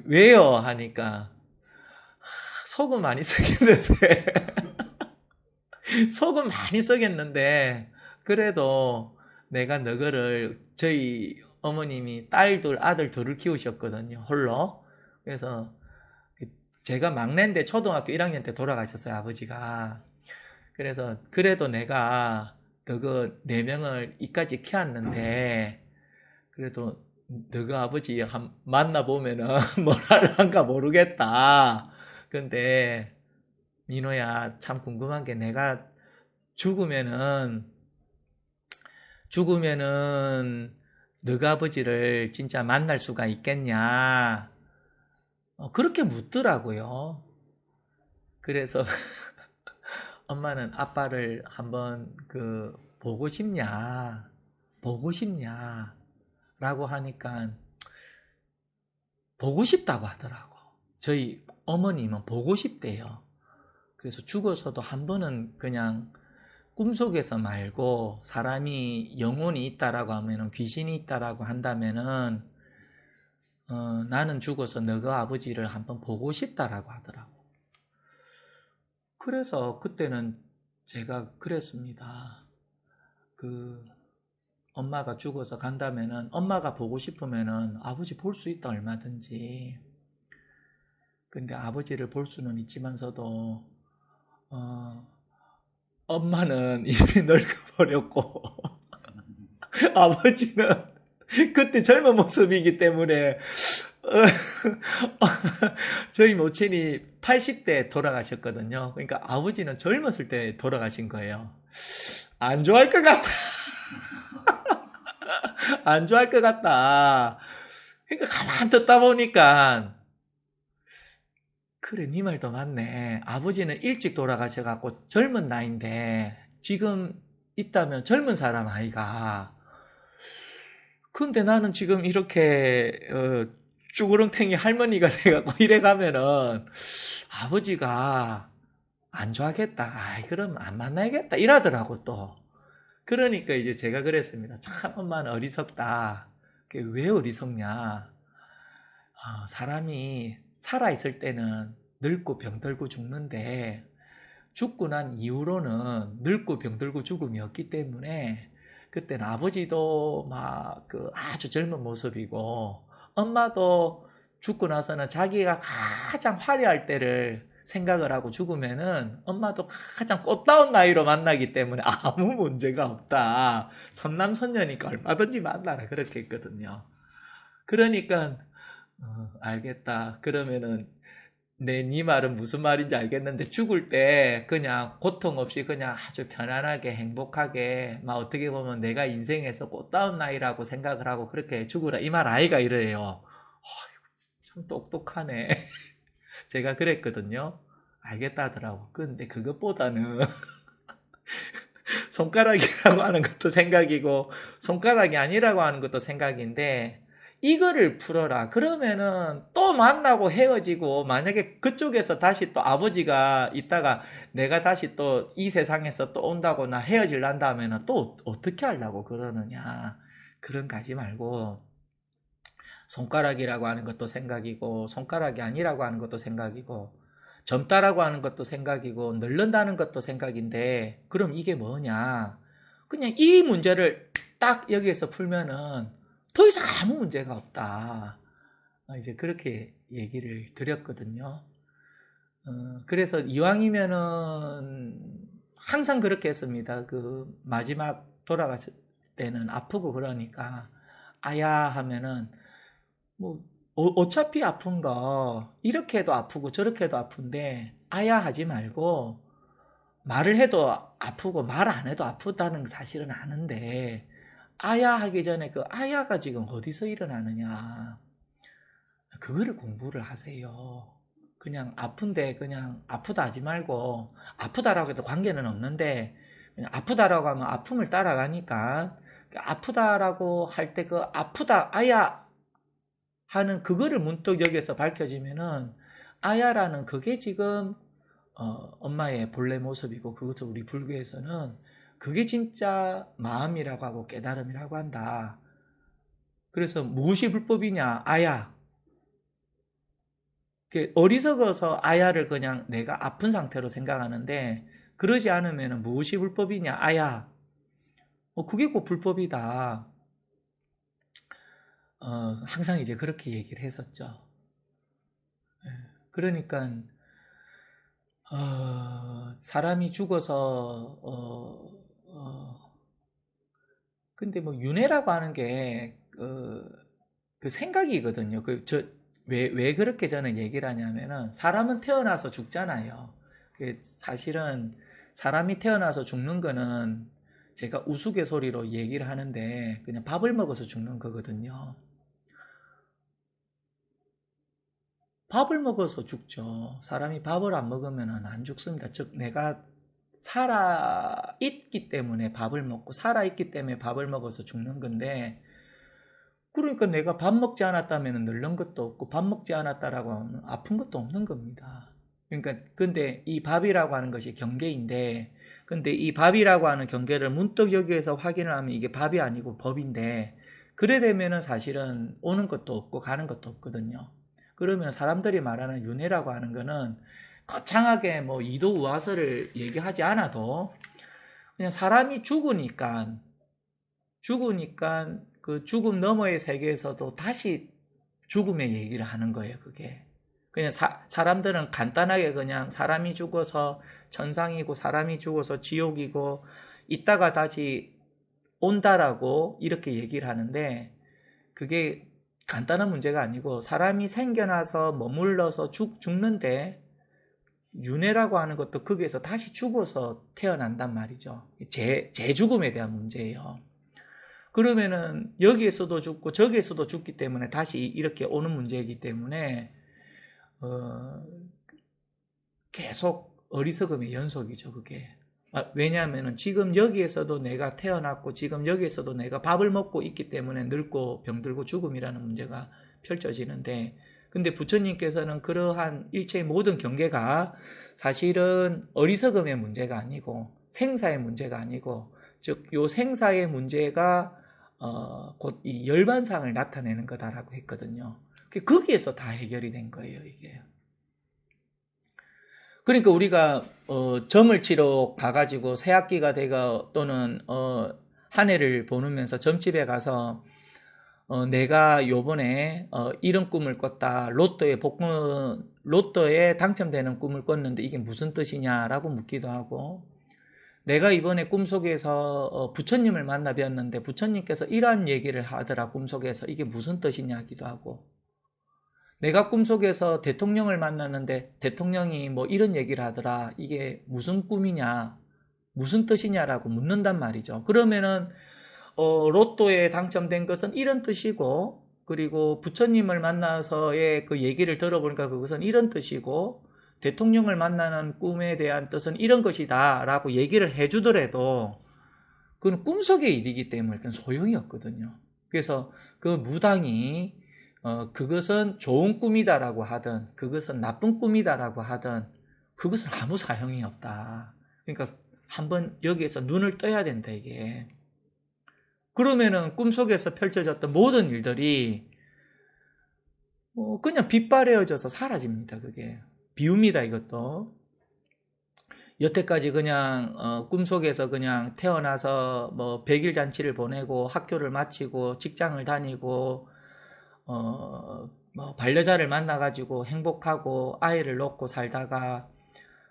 왜요? 하니까 속은 많이 썩였는데 속은 많이 썩였는데 그래도 내가 너거를 저희 어머님이 딸 둘 아들 둘을 키우셨거든요. 홀로. 그래서 제가 막내인데 초등학교 1학년 때 돌아가셨어요. 아버지가. 그래서 그래도 내가 너그 4명을 이까지 키웠는데 그래도 너가 아버지 만나보면은 뭐라 한가 모르겠다. 근데 민호야 참 궁금한 게 내가 죽으면은 너가 아버지를 진짜 만날 수가 있겠냐. 그렇게 묻더라고요. 그래서 엄마는 아빠를 한번 보고 싶냐 라고 하니까 보고 싶다고 하더라고. 저희 어머님은 보고 싶대요. 그래서 죽어서도 한 번은 그냥 꿈속에서 말고 사람이 영혼이 있다라고 하면은 귀신이 있다라고 한다면은 나는 죽어서 너가 아버지를 한번 보고 싶다라고 하더라고. 그래서 그때는 제가 그랬습니다. 엄마가 죽어서 간다면은 엄마가 보고 싶으면은 아버지 볼 수 있다 얼마든지. 근데 아버지를 볼 수는 있지만서도 엄마는 이미 늙어버렸고 아버지는 그때 젊은 모습이기 때문에 저희 모친이 80대 돌아가셨거든요. 그러니까 아버지는 젊었을 때 돌아가신 거예요. 안 좋아할 것 같다. 안 좋아할 것 같다. 그러니까 가만 듣다 보니까 그래, 네 말도 맞네. 아버지는 일찍 돌아가셔갖고 젊은 나이인데 지금 있다면 젊은 사람 아이가. 근데 나는 지금 이렇게 쭈구렁탱이 할머니가 돼갖고 이래 가면은 아버지가 안 좋아하겠다. 아이, 그럼 안 만나야겠다. 이러더라고 또. 그러니까 이제 제가 그랬습니다. 참 엄마는 어리석다. 그게 왜 어리석냐. 사람이 살아있을 때는 늙고 병들고 죽는데 죽고 난 이후로는 늙고 병들고 죽음이 없기 때문에 그때는 아버지도 막 아주 젊은 모습이고 엄마도 죽고 나서는 자기가 가장 화려할 때를 생각을 하고 죽으면은 엄마도 가장 꽃다운 나이로 만나기 때문에 아무 문제가 없다. 선남선녀니까 얼마든지 만나라. 그렇게 했거든요. 그러니까 알겠다. 그러면은 네 말은 무슨 말인지 알겠는데 죽을 때 그냥 고통 없이 그냥 아주 편안하게 행복하게 막 어떻게 보면 내가 인생에서 꽃다운 나이라고 생각을 하고 그렇게 죽으라 이 말 아이가 이래요. 참 똑똑하네. 제가 그랬거든요. 알겠다 하더라고. 근데 그것보다는 손가락이라고 하는 것도 생각이고 손가락이 아니라고 하는 것도 생각인데 이거를 풀어라. 그러면은 또 만나고 헤어지고 만약에 그쪽에서 다시 또 아버지가 있다가 내가 다시 또 이 세상에서 또 온다거나 헤어질란다 하면은 또 어떻게 하려고 그러느냐. 그런 거 하지 말고 손가락이라고 하는 것도 생각이고 손가락이 아니라고 하는 것도 생각이고 젊다라고 하는 것도 생각이고 늙는다는 것도 생각인데 그럼 이게 뭐냐. 그냥 이 문제를 딱 여기에서 풀면은 더 이상 아무 문제가 없다. 이제 그렇게 얘기를 드렸거든요. 그래서 이왕이면은 항상 그렇게 했습니다. 마지막 돌아갔을 때는 아프고 그러니까 아야 하면은 뭐 어차피 아픈 거 이렇게 해도 아프고 저렇게 해도 아픈데 아야 하지 말고 말을 해도 아프고 말 안 해도 아프다는 사실은 아는데 아야 하기 전에 아야가 지금 어디서 일어나느냐. 그거를 공부를 하세요. 그냥 아픈데 그냥 아프다 하지 말고 아프다라고 해도 관계는 없는데 그냥 아프다라고 하면 아픔을 따라가니까 아프다라고 할 때 아프다 아야 하는 그거를 문득 여기에서 밝혀지면은 아야라는 그게 지금 엄마의 본래 모습이고 그것을 우리 불교에서는 그게 진짜 마음이라고 하고 깨달음이라고 한다. 그래서 무엇이 불법이냐? 아야. 어리석어서 아야를 그냥 내가 아픈 상태로 생각하는데 그러지 않으면 무엇이 불법이냐? 아야. 그게 꼭 불법이다. 항상 이제 그렇게 얘기를 했었죠. 그러니까 사람이 죽어서 근데 뭐 윤회라고 하는 게 그 생각이거든요. 왜 그렇게 저는 얘기를 하냐면은 사람은 태어나서 죽잖아요. 사실은 사람이 태어나서 죽는 거는 제가 우스갯소리로 얘기를 하는데 그냥 밥을 먹어서 죽는 거거든요. 밥을 먹어서 죽죠. 사람이 밥을 안 먹으면 안 죽습니다. 즉 내가 살아있기 때문에 밥을 먹고 살아있기 때문에 밥을 먹어서 죽는 건데 그러니까 내가 밥 먹지 않았다면 늙는 것도 없고 밥 먹지 않았다라고 하면 아픈 것도 없는 겁니다. 그러니까 근데 이 밥이라고 하는 것이 경계인데, 근데 이 밥이라고 하는 경계를 문득 여기에서 확인을 하면 이게 밥이 아니고 법인데, 그래 되면은 사실은 오는 것도 없고 가는 것도 없거든요. 그러면 사람들이 말하는 윤회라고 하는 거는 거창하게 뭐 이도 우화설을 얘기하지 않아도 그냥 사람이 죽으니까 그 죽음 너머의 세계에서도 다시 죽음의 얘기를 하는 거예요, 그게. 그냥 사람들은 간단하게 그냥 사람이 죽어서 천상이고 사람이 죽어서 지옥이고 이따가 다시 온다라고 이렇게 얘기를 하는데, 그게 간단한 문제가 아니고 사람이 생겨나서 머물러서 죽는데 윤회라고 하는 것도 거기에서 다시 죽어서 태어난단 말이죠. 재죽음에 대한 문제예요. 그러면은 여기에서도 죽고 저기에서도 죽기 때문에 다시 이렇게 오는 문제이기 때문에 계속 어리석음의 연속이죠, 그게. 왜냐하면은 지금 여기에서도 내가 태어났고 지금 여기에서도 내가 밥을 먹고 있기 때문에 늙고 병들고 죽음이라는 문제가 펼쳐지는데, 근데 부처님께서는 그러한 일체의 모든 경계가 사실은 어리석음의 문제가 아니고 생사의 문제가 아니고, 즉 요 생사의 문제가 곧 이 열반상을 나타내는 거다라고 했거든요. 거기에서 다 해결이 된 거예요, 이게. 그러니까 우리가 점을 치러 가가지고 새학기가 되고 또는 한 해를 보내면서 점집에 가서 내가 요번에 이런 꿈을 꿨다, 로또에 당첨되는 꿈을 꿨는데 이게 무슨 뜻이냐라고 묻기도 하고, 내가 이번에 꿈속에서 부처님을 만나 뵀는데 부처님께서 이러한 얘기를 하더라, 꿈속에서 이게 무슨 뜻이냐 하기도 하고, 내가 꿈속에서 대통령을 만났는데 대통령이 뭐 이런 얘기를 하더라, 이게 무슨 꿈이냐, 무슨 뜻이냐라고 묻는단 말이죠. 그러면은 로또에 당첨된 것은 이런 뜻이고, 그리고 부처님을 만나서의 그 얘기를 들어보니까 그것은 이런 뜻이고, 대통령을 만나는 꿈에 대한 뜻은 이런 것이다 라고 얘기를 해주더라도 그건 꿈속의 일이기 때문에 그건 소용이 없거든요. 그래서 그 무당이 그것은 좋은 꿈이다라고 하든 그것은 나쁜 꿈이다라고 하든 그것은 아무 사용이 없다. 그러니까 한번 여기에서 눈을 떠야 된다, 이게. 그러면은 꿈속에서 펼쳐졌던 모든 일들이 그냥 빛바래어져서 사라집니다, 그게. 비웁니다, 이것도. 여태까지 그냥 꿈속에서 그냥 태어나서 뭐 100일 잔치를 보내고 학교를 마치고 직장을 다니고 뭐 반려자를 만나가지고 행복하고 아이를 놓고 살다가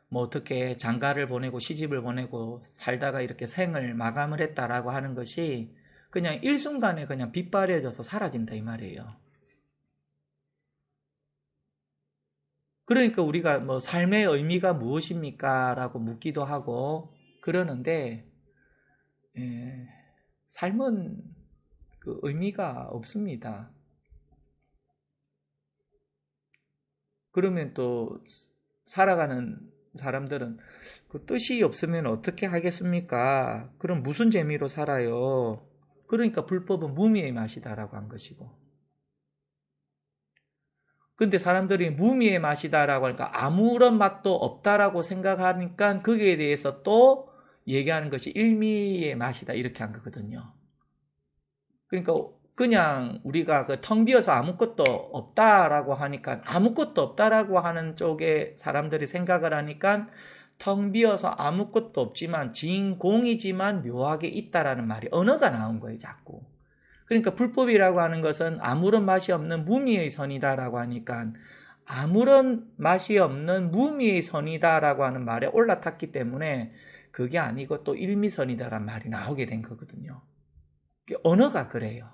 뭐 어떻게 장가를 보내고 시집을 보내고 살다가 이렇게 생을 마감을 했다라고 하는 것이 그냥 일순간에 그냥 빛바래져서 사라진다, 이 말이에요. 그러니까 우리가 뭐 삶의 의미가 무엇입니까? 라고 묻기도 하고 그러는데, 삶은 그 의미가 없습니다. 그러면 또 살아가는 사람들은 그 뜻이 없으면 어떻게 하겠습니까? 그럼 무슨 재미로 살아요? 그러니까 불법은 무미의 맛이다라고 한 것이고. 근데 사람들이 무미의 맛이다라고 하니까 아무런 맛도 없다라고 생각하니까 거기에 대해서 또 얘기하는 것이 일미의 맛이다, 이렇게 한 거거든요. 그러니까 그냥 우리가 그 텅 비어서 아무것도 없다라고 하니까 아무것도 없다라고 하는 쪽에 사람들이 생각을 하니까 텅 비어서 아무것도 없지만 진공이지만 묘하게 있다라는 말이 언어가 나온 거예요, 자꾸. 그러니까 불법이라고 하는 것은 아무런 맛이 없는 무미의 선이다라고 하니까 아무런 맛이 없는 무미의 선이다라고 하는 말에 올라탔기 때문에 그게 아니고 또 일미선이다라는 말이 나오게 된 거거든요. 언어가 그래요.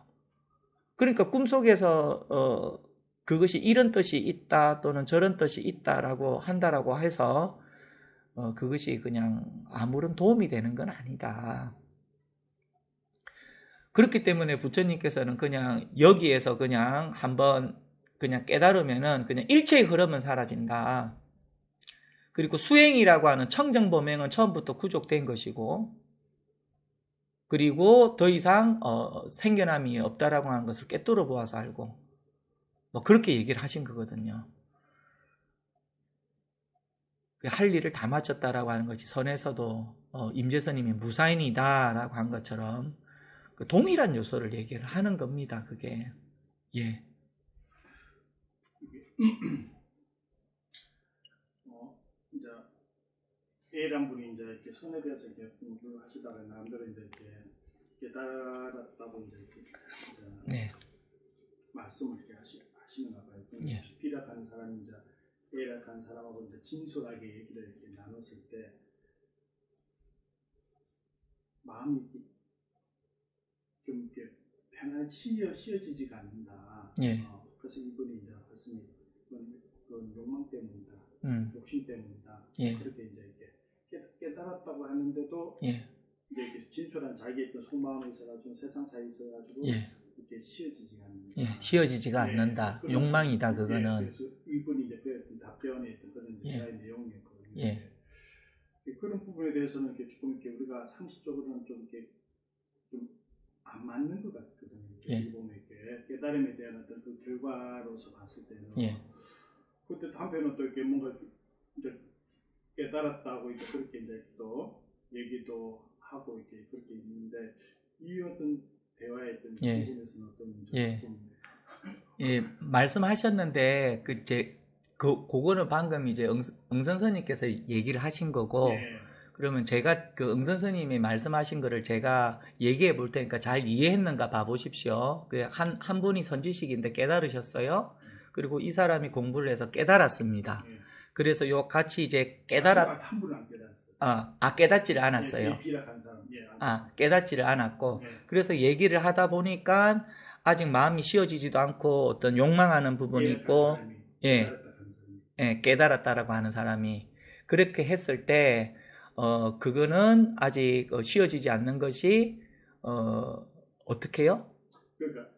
그러니까 꿈속에서 그것이 이런 뜻이 있다 또는 저런 뜻이 있다라고 한다라고 해서 그것이 그냥 아무런 도움이 되는 건 아니다. 그렇기 때문에 부처님께서는 그냥 여기에서 그냥 한번 그냥 깨달으면은 그냥 일체의 흐름은 사라진다. 그리고 수행이라고 하는 청정범행은 처음부터 구족된 것이고, 그리고 더 이상 생겨남이 없다라고 하는 것을 꿰뚫어 보아서 알고, 뭐 그렇게 얘기를 하신 거거든요. 할 일을 다 마쳤다라고 하는 것이 선에서도 임재선님이 무사인이다라고 한 것처럼 그 동일한 요소를 얘기를 하는 겁니다. 그게 예. 이제 A란 분이 이제 이렇게 선에 대해서 이렇게 공부를 하시다가 남들은 이제 이렇게 깨달았다고 이제 네. 말씀을 이렇게 하시는가 봐요. 예. B라는 사람이 이제 A라는 사람하고 이제 진솔하게 얘기를 이렇게 나눴을 때 마음이 좀 이렇게 편안히 쉬어지지가 않는다. 예. 그래서 이분이 이제 말씀이 그건 욕망 때문이다. 욕심 때문이다. 예. 그렇게 이제 이렇게 깨달았다고 하는데도 예. 이제 이렇게 진솔한 자기의 또 속마음이 있어가지고 세상 사이에 있어가지고 예. 이렇게 쉬어지지가 않는다. 예. 쉬어지지가 않는다. 욕망이다 그거는. 그래서 이분이 이제 그 답변에 있던 그런 예. 대화의 내용이었거든요. 예. 그런 부분에 대해서는 이렇게 조금 이렇게 우리가 상식적으로는 좀 이렇게 좀 안 맞는 것 같거든요. 예. 보면 이렇게 깨달음에 대한 어떤 그 결과로서 봤을 때는. 예. 그때 한편은 또 이렇게 뭔가 이제 깨달았다고 이제 그렇게 이제 또 얘기도 하고 이렇게 그렇게 있는데 이 어떤 대화의 어떤 예. 부분에서는 어떤 예. 좀 예, 말씀하셨는데 그거는 방금 이제 응선선님께서 얘기를 하신 거고 예. 그러면 제가 그 응선선님이 말씀하신 거를 제가 얘기해 볼 테니까 잘 이해했는가 봐보십시오. 그 한 분이 선지식인데 깨달으셨어요. 그리고 이 사람이 공부를 해서 깨달았습니다. 예. 그래서 요 같이 이제 한 분은 안 깨달았어요. 깨닫지를 않았어요. 예, 비락한 사람. 예, 깨닫지를 않았고 예. 그래서 얘기를 하다 보니까 아직 마음이 쉬어지지도 않고 어떤 욕망하는 부분이 있고 예. 예, 깨달았다라고 하는 사람이 그렇게 했을 때 그거는 아직 쉬어지지 않는 것이 어떻게 해요? 그러니까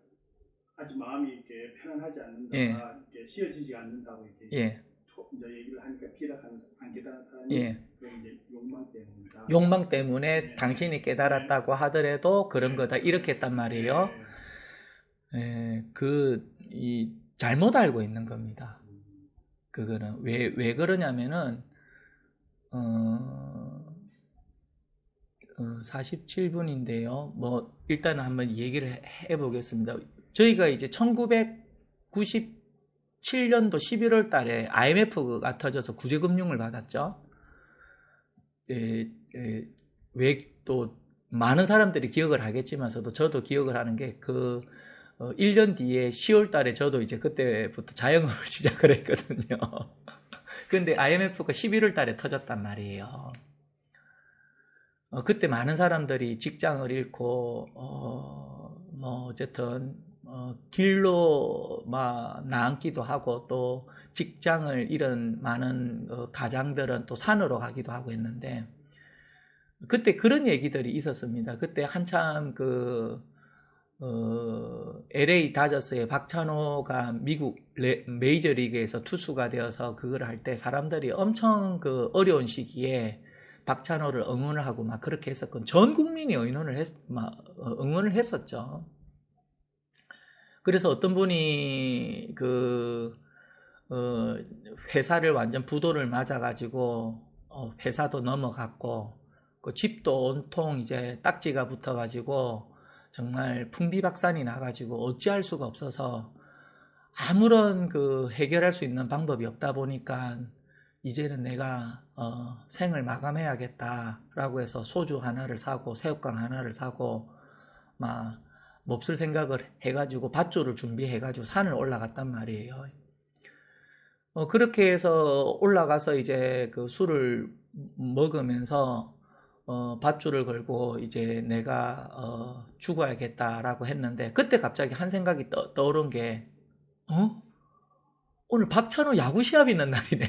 아직 마음이 이렇게 편안하지 않는다, 예. 이렇게 쉬어지지 않는다고 이렇게 예. 이제 얘기를 하니까 안 깨달은 사람이 예. 그건 이제 욕망 때문이다. 욕망 때문에 예. 당신이 깨달았다고 하더라도 그런 거다 이렇게 했단 말이에요. 예, 이 잘못 알고 있는 겁니다. 그거는 왜 그러냐면은 47분인데요. 뭐 일단은 한번 얘기를 해 보겠습니다. 저희가 이제 1997년도 11월 달에 IMF가 터져서 구제금융을 받았죠. 왜 또 많은 사람들이 기억을 하겠지만서도 저도 기억을 하는 게 1년 뒤에 10월 달에 저도 이제 그때부터 자영업을 시작을 했거든요. 근데 IMF가 11월 달에 터졌단 말이에요. 그때 많은 사람들이 직장을 잃고, 뭐, 어쨌든, 길로 나앉기도 하고, 또 직장을 잃은 많은 가장들은 또 산으로 가기도 하고 했는데, 그때 그런 얘기들이 있었습니다. 그때 한참 LA 다저스의 박찬호가 미국 메이저리그에서 투수가 되어서 그걸 할 때 사람들이 엄청 어려운 시기에 박찬호를 응원을 하고 막 그렇게 했었건 전 국민이 응원을 했었죠. 그래서 어떤 분이 회사를 완전 부도를 맞아가지고 회사도 넘어갔고 그 집도 온통 이제 딱지가 붙어가지고 정말 풍비박산이 나가지고 어찌할 수가 없어서 아무런 해결할 수 있는 방법이 없다 보니까 이제는 내가 생을 마감해야겠다라고 해서 소주 하나를 사고 새우깡 하나를 사고 막 몹쓸 생각을 해가지고 밧줄을 준비해가지고 산을 올라갔단 말이에요. 그렇게 해서 올라가서 이제 술을 먹으면서 밧줄을 걸고 이제 내가 죽어야겠다라고 했는데 그때 갑자기 한 생각이 떠오른 게 오늘 박찬호 야구 시합 있는 날이네.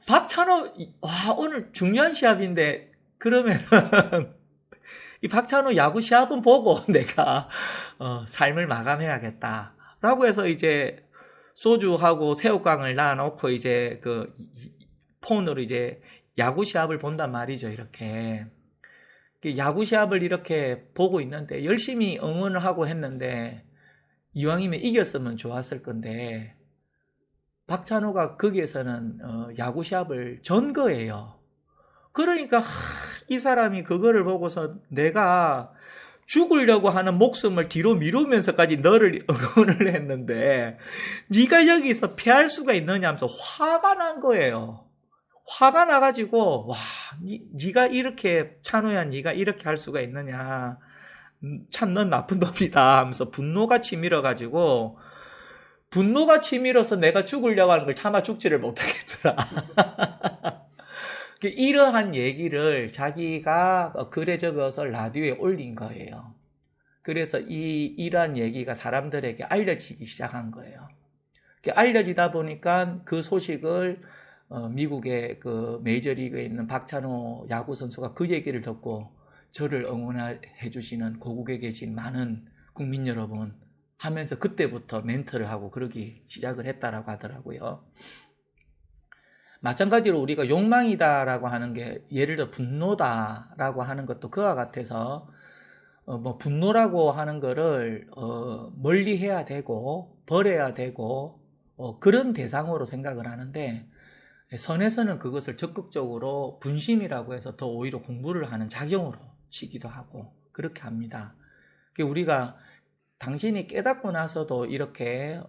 박찬호 오늘 중요한 시합인데 그러면은 이 박찬호 야구 시합은 보고 내가 삶을 마감해야겠다라고 해서 이제 소주하고 새우깡을 놔놓고 이제 폰으로 이제 야구 시합을 본단 말이죠. 이렇게 야구 시합을 이렇게 보고 있는데 열심히 응원을 하고 했는데 이왕이면 이겼으면 좋았을 건데 박찬호가 거기에서는 야구 시합을 전 거예요. 그러니까 이 사람이 그거를 보고서 내가 죽으려고 하는 목숨을 뒤로 미루면서까지 너를 응원을 했는데 네가 여기서 피할 수가 있느냐 하면서 화가 난 거예요. 화가 나가지고 와, 네가 이렇게 찬호야, 네가 이렇게 할 수가 있느냐, 참 넌 나쁜 놈이다 하면서 분노가 치밀어가지고, 분노가 치밀어서 내가 죽으려고 하는 걸 참아 죽지를 못하겠더라. 이러한 얘기를 자기가 글에 적어서 라디오에 올린 거예요. 그래서 이러한 얘기가 사람들에게 알려지기 시작한 거예요. 알려지다 보니까 그 소식을 미국의 그 메이저리그에 있는 박찬호 야구 선수가 그 얘기를 듣고 저를 응원해 주시는 고국에 계신 많은 국민 여러분 하면서 그때부터 멘트를 하고 그러기 시작을 했다라고 하더라고요. 마찬가지로 우리가 욕망이다라고 하는 게 예를 들어 분노다라고 하는 것도 그와 같아서 뭐 분노라고 하는 거를 멀리 해야 되고 버려야 되고 그런 대상으로 생각을 하는데, 선에서는 그것을 적극적으로 분심이라고 해서 더 오히려 공부를 하는 작용으로 치기도 하고 그렇게 합니다. 우리가 당신이 깨닫고 나서도 이렇게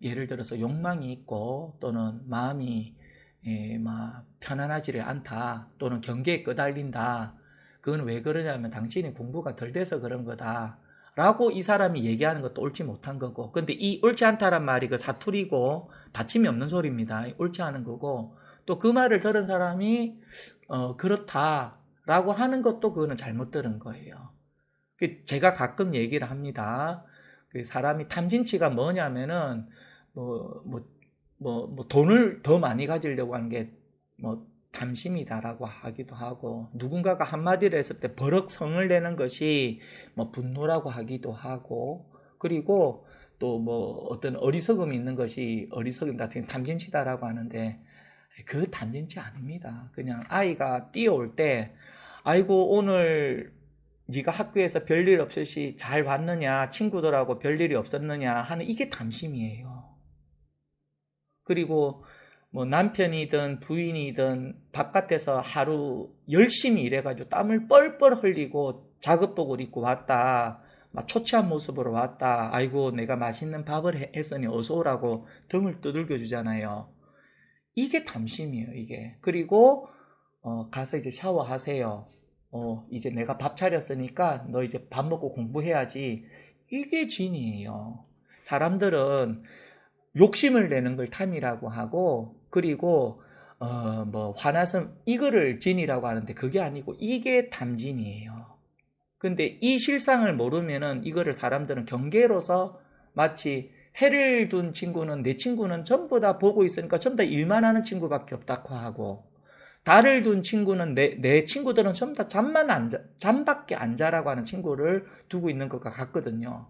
예를 들어서 욕망이 있고 또는 마음이 막 편안하지를 않다 또는 경계에 끄달린다, 그건 왜 그러냐면 당신이 공부가 덜 돼서 그런 거다 라고 이 사람이 얘기하는 것도 옳지 못한 거고, 근데 이 옳지 않다란 말이 그 사투리고 받침이 없는 소리입니다. 옳지 않은 거고, 또 그 말을 들은 사람이 그렇다라고 하는 것도 그거는 잘못 들은 거예요. 제가 가끔 얘기를 합니다. 그 사람이 탐진치가 뭐냐면은 돈을 더 많이 가지려고 하는 게 탐심이다라고 하기도 하고, 누군가가 한마디를 했을 때 버럭 성을 내는 것이 분노라고 하기도 하고, 그리고 또 어떤 어리석음이 있는 것이 어리석음이다, 탐진치다라고 하는데 그 탐진치 아닙니다. 그냥 아이가 뛰어올 때 아이고 오늘 네가 학교에서 별일 없이 잘 왔느냐, 친구들하고 별일이 없었느냐 하는 이게 탐심이에요. 그리고 남편이든 부인이든 바깥에서 하루 열심히 일해가지고 땀을 뻘뻘 흘리고 작업복을 입고 왔다, 막 초췌한 모습으로 왔다, 아이고 내가 맛있는 밥을 했으니 어서 오라고 등을 두들겨 주잖아요. 이게 탐심이에요, 이게. 그리고 가서 이제 샤워하세요. 이제 내가 밥 차렸으니까 너 이제 밥 먹고 공부해야지. 이게 진이에요. 사람들은 욕심을 내는 걸 탐이라고 하고, 그리고 화나서 이거를 진이라고 하는데 그게 아니고 이게 탐진이에요. 근데 이 실상을 모르면은 이거를 사람들은 경계로서 마치 해를 둔 친구는 내 친구는 전부 다 보고 있으니까 전부 다 일만 하는 친구밖에 없다고 하고, 달을 둔 친구는 내 친구들은 전부 다 잠밖에 안 자라고 하는 친구를 두고 있는 것과 같거든요.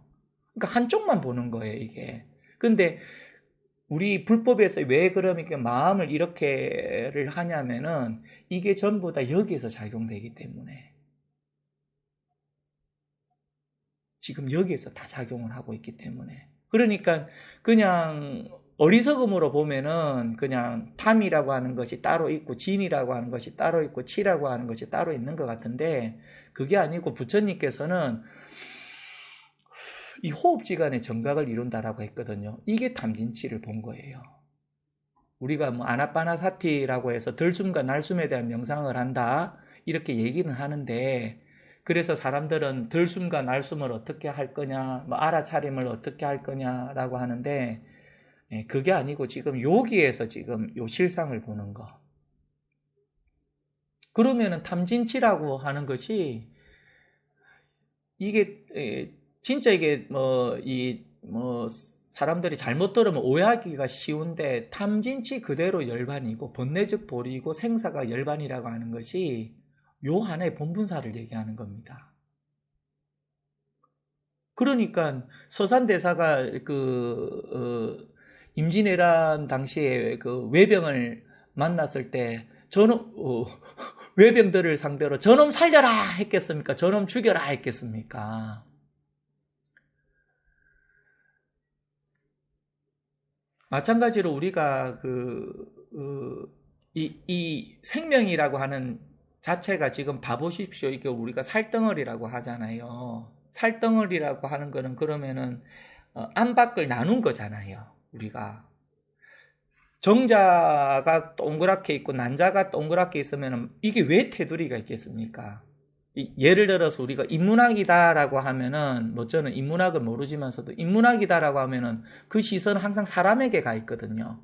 그러니까 한쪽만 보는 거예요, 이게. 근데 우리 불법에서 왜 그러면 마음을 이렇게를 하냐면은 이게 전부 다 여기에서 작용되기 때문에, 지금 여기에서 다 작용을 하고 있기 때문에. 그러니까 그냥 어리석음으로 보면은 그냥 탐이라고 하는 것이 따로 있고 진이라고 하는 것이 따로 있고 치라고 하는 것이 따로 있는 것 같은데, 그게 아니고 부처님께서는 이 호흡지간의 정각을 이룬다라고 했거든요. 이게 탐진치를 본 거예요. 우리가 아나파나사티라고 해서 들숨과 날숨에 대한 명상을 한다 이렇게 얘기는 하는데, 그래서 사람들은 들숨과 날숨을 어떻게 할 거냐, 알아차림을 어떻게 할 거냐라고 하는데, 그게 아니고 지금 여기에서 지금 요 실상을 보는 거. 그러면은 탐진치라고 하는 것이 이게 진짜 이게 사람들이 잘못 들으면 오해하기가 쉬운데, 탐진치 그대로 열반이고 번뇌즉 보리고 생사가 열반이라고 하는 것이 요 하나의 본분사를 얘기하는 겁니다. 그러니까 서산대사가 임진왜란 당시에 그 외병을 만났을 때 저놈 외병들을 상대로 저놈 살려라 했겠습니까? 저놈 죽여라 했겠습니까? 마찬가지로 우리가 이 생명이라고 하는 자체가 지금 봐보십시오. 이게 우리가 살덩어리라고 하잖아요. 살덩어리라고 하는 거는 그러면은 안팎을 나눈 거잖아요. 우리가 정자가 동그랗게 있고 난자가 동그랗게 있으면 이게 왜 테두리가 있겠습니까? 예를 들어서 우리가 인문학이다라고 하면은 뭐 저는 인문학을 모르지만서도 인문학이다라고 하면은 그 시선은 항상 사람에게 가 있거든요.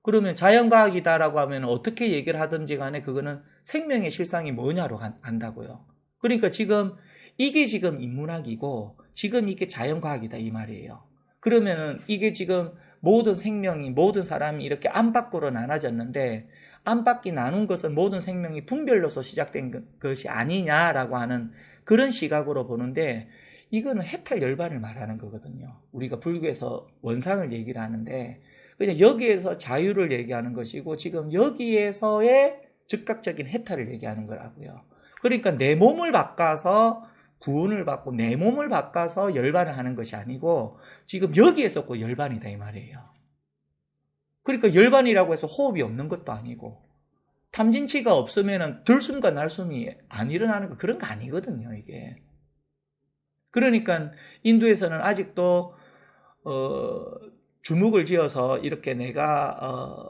그러면 자연과학이다라고 하면 어떻게 얘기를 하든지 간에 그거는 생명의 실상이 뭐냐로 안다고요. 그러니까 지금 이게 지금 인문학이고 지금 이게 자연과학이다 이 말이에요. 그러면은 이게 지금 모든 생명이 모든 사람이 이렇게 안팎으로 나눠졌는데 안팎이 나눈 것은 모든 생명이 분별로서 시작된 것이 아니냐라고 하는 그런 시각으로 보는데 이거는 해탈 열반을 말하는 거거든요. 우리가 불교에서 원상을 얘기를 하는데 그냥 여기에서 자유를 얘기하는 것이고 지금 여기에서의 즉각적인 해탈을 얘기하는 거라고요. 그러니까 내 몸을 바꿔서 구원을 받고 내 몸을 바꿔서 열반을 하는 것이 아니고 지금 여기에서 꼭 열반이다 이 말이에요. 그러니까 열반이라고 해서 호흡이 없는 것도 아니고 탐진치가 없으면 들숨과 날숨이 안 일어나는 거 그런 거 아니거든요 이게. 그러니까 인도에서는 아직도 주먹을 쥐어서 이렇게 내가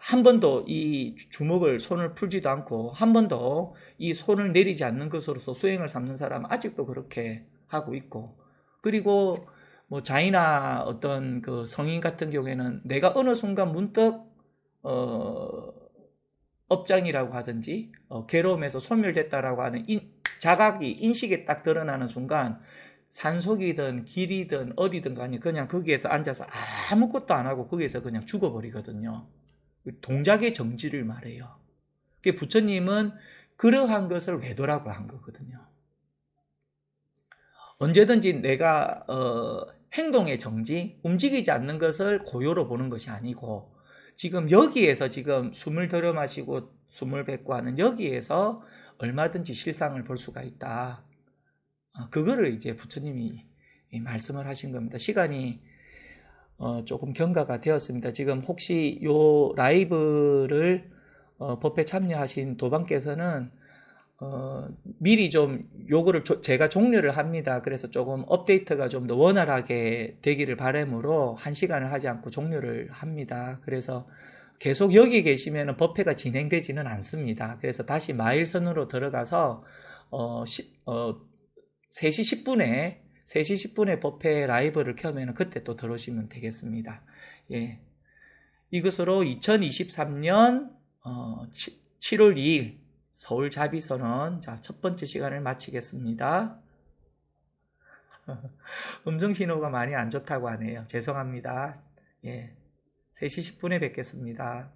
한 번도 이 주먹을 손을 풀지도 않고 한 번도 이 손을 내리지 않는 것으로서 수행을 삼는 사람은 아직도 그렇게 하고 있고 그리고 뭐 자이나 어떤 그 성인 같은 경우에는 내가 어느 순간 문득 업장이라고 하든지 괴로움에서 소멸됐다라고 하는 자각이 인식이 딱 드러나는 순간 산속이든 길이든 어디든 간에 그냥 거기에서 앉아서 아무것도 안 하고 거기에서 그냥 죽어버리거든요. 동작의 정지를 말해요. 부처님은 그러한 것을 외도라고 한 거거든요. 언제든지 내가 행동의 정지, 움직이지 않는 것을 고요로 보는 것이 아니고 지금 여기에서 지금 숨을 들여 마시고 숨을 뱉고 하는 여기에서 얼마든지 실상을 볼 수가 있다. 그거를 이제 부처님이 말씀을 하신 겁니다. 시간이 조금 경과가 되었습니다. 지금 혹시 요 라이브를 법회 참여하신 도반께서는 미리 좀 요거를 제가 종료를 합니다. 그래서 조금 업데이트가 좀 더 원활하게 되기를 바람으로 1시간을 하지 않고 종료를 합니다. 그래서 계속 여기 계시면 법회가 진행되지는 않습니다. 그래서 다시 마일선으로 들어가서 3시 10분에 법회 라이브를 켜면 그때 또 들어오시면 되겠습니다. 예. 이것으로 2023년 7월 2일 서울 자비선언 첫 번째 시간을 마치겠습니다. 음성 신호가 많이 안 좋다고 하네요. 죄송합니다. 예. 3시 10분에 뵙겠습니다.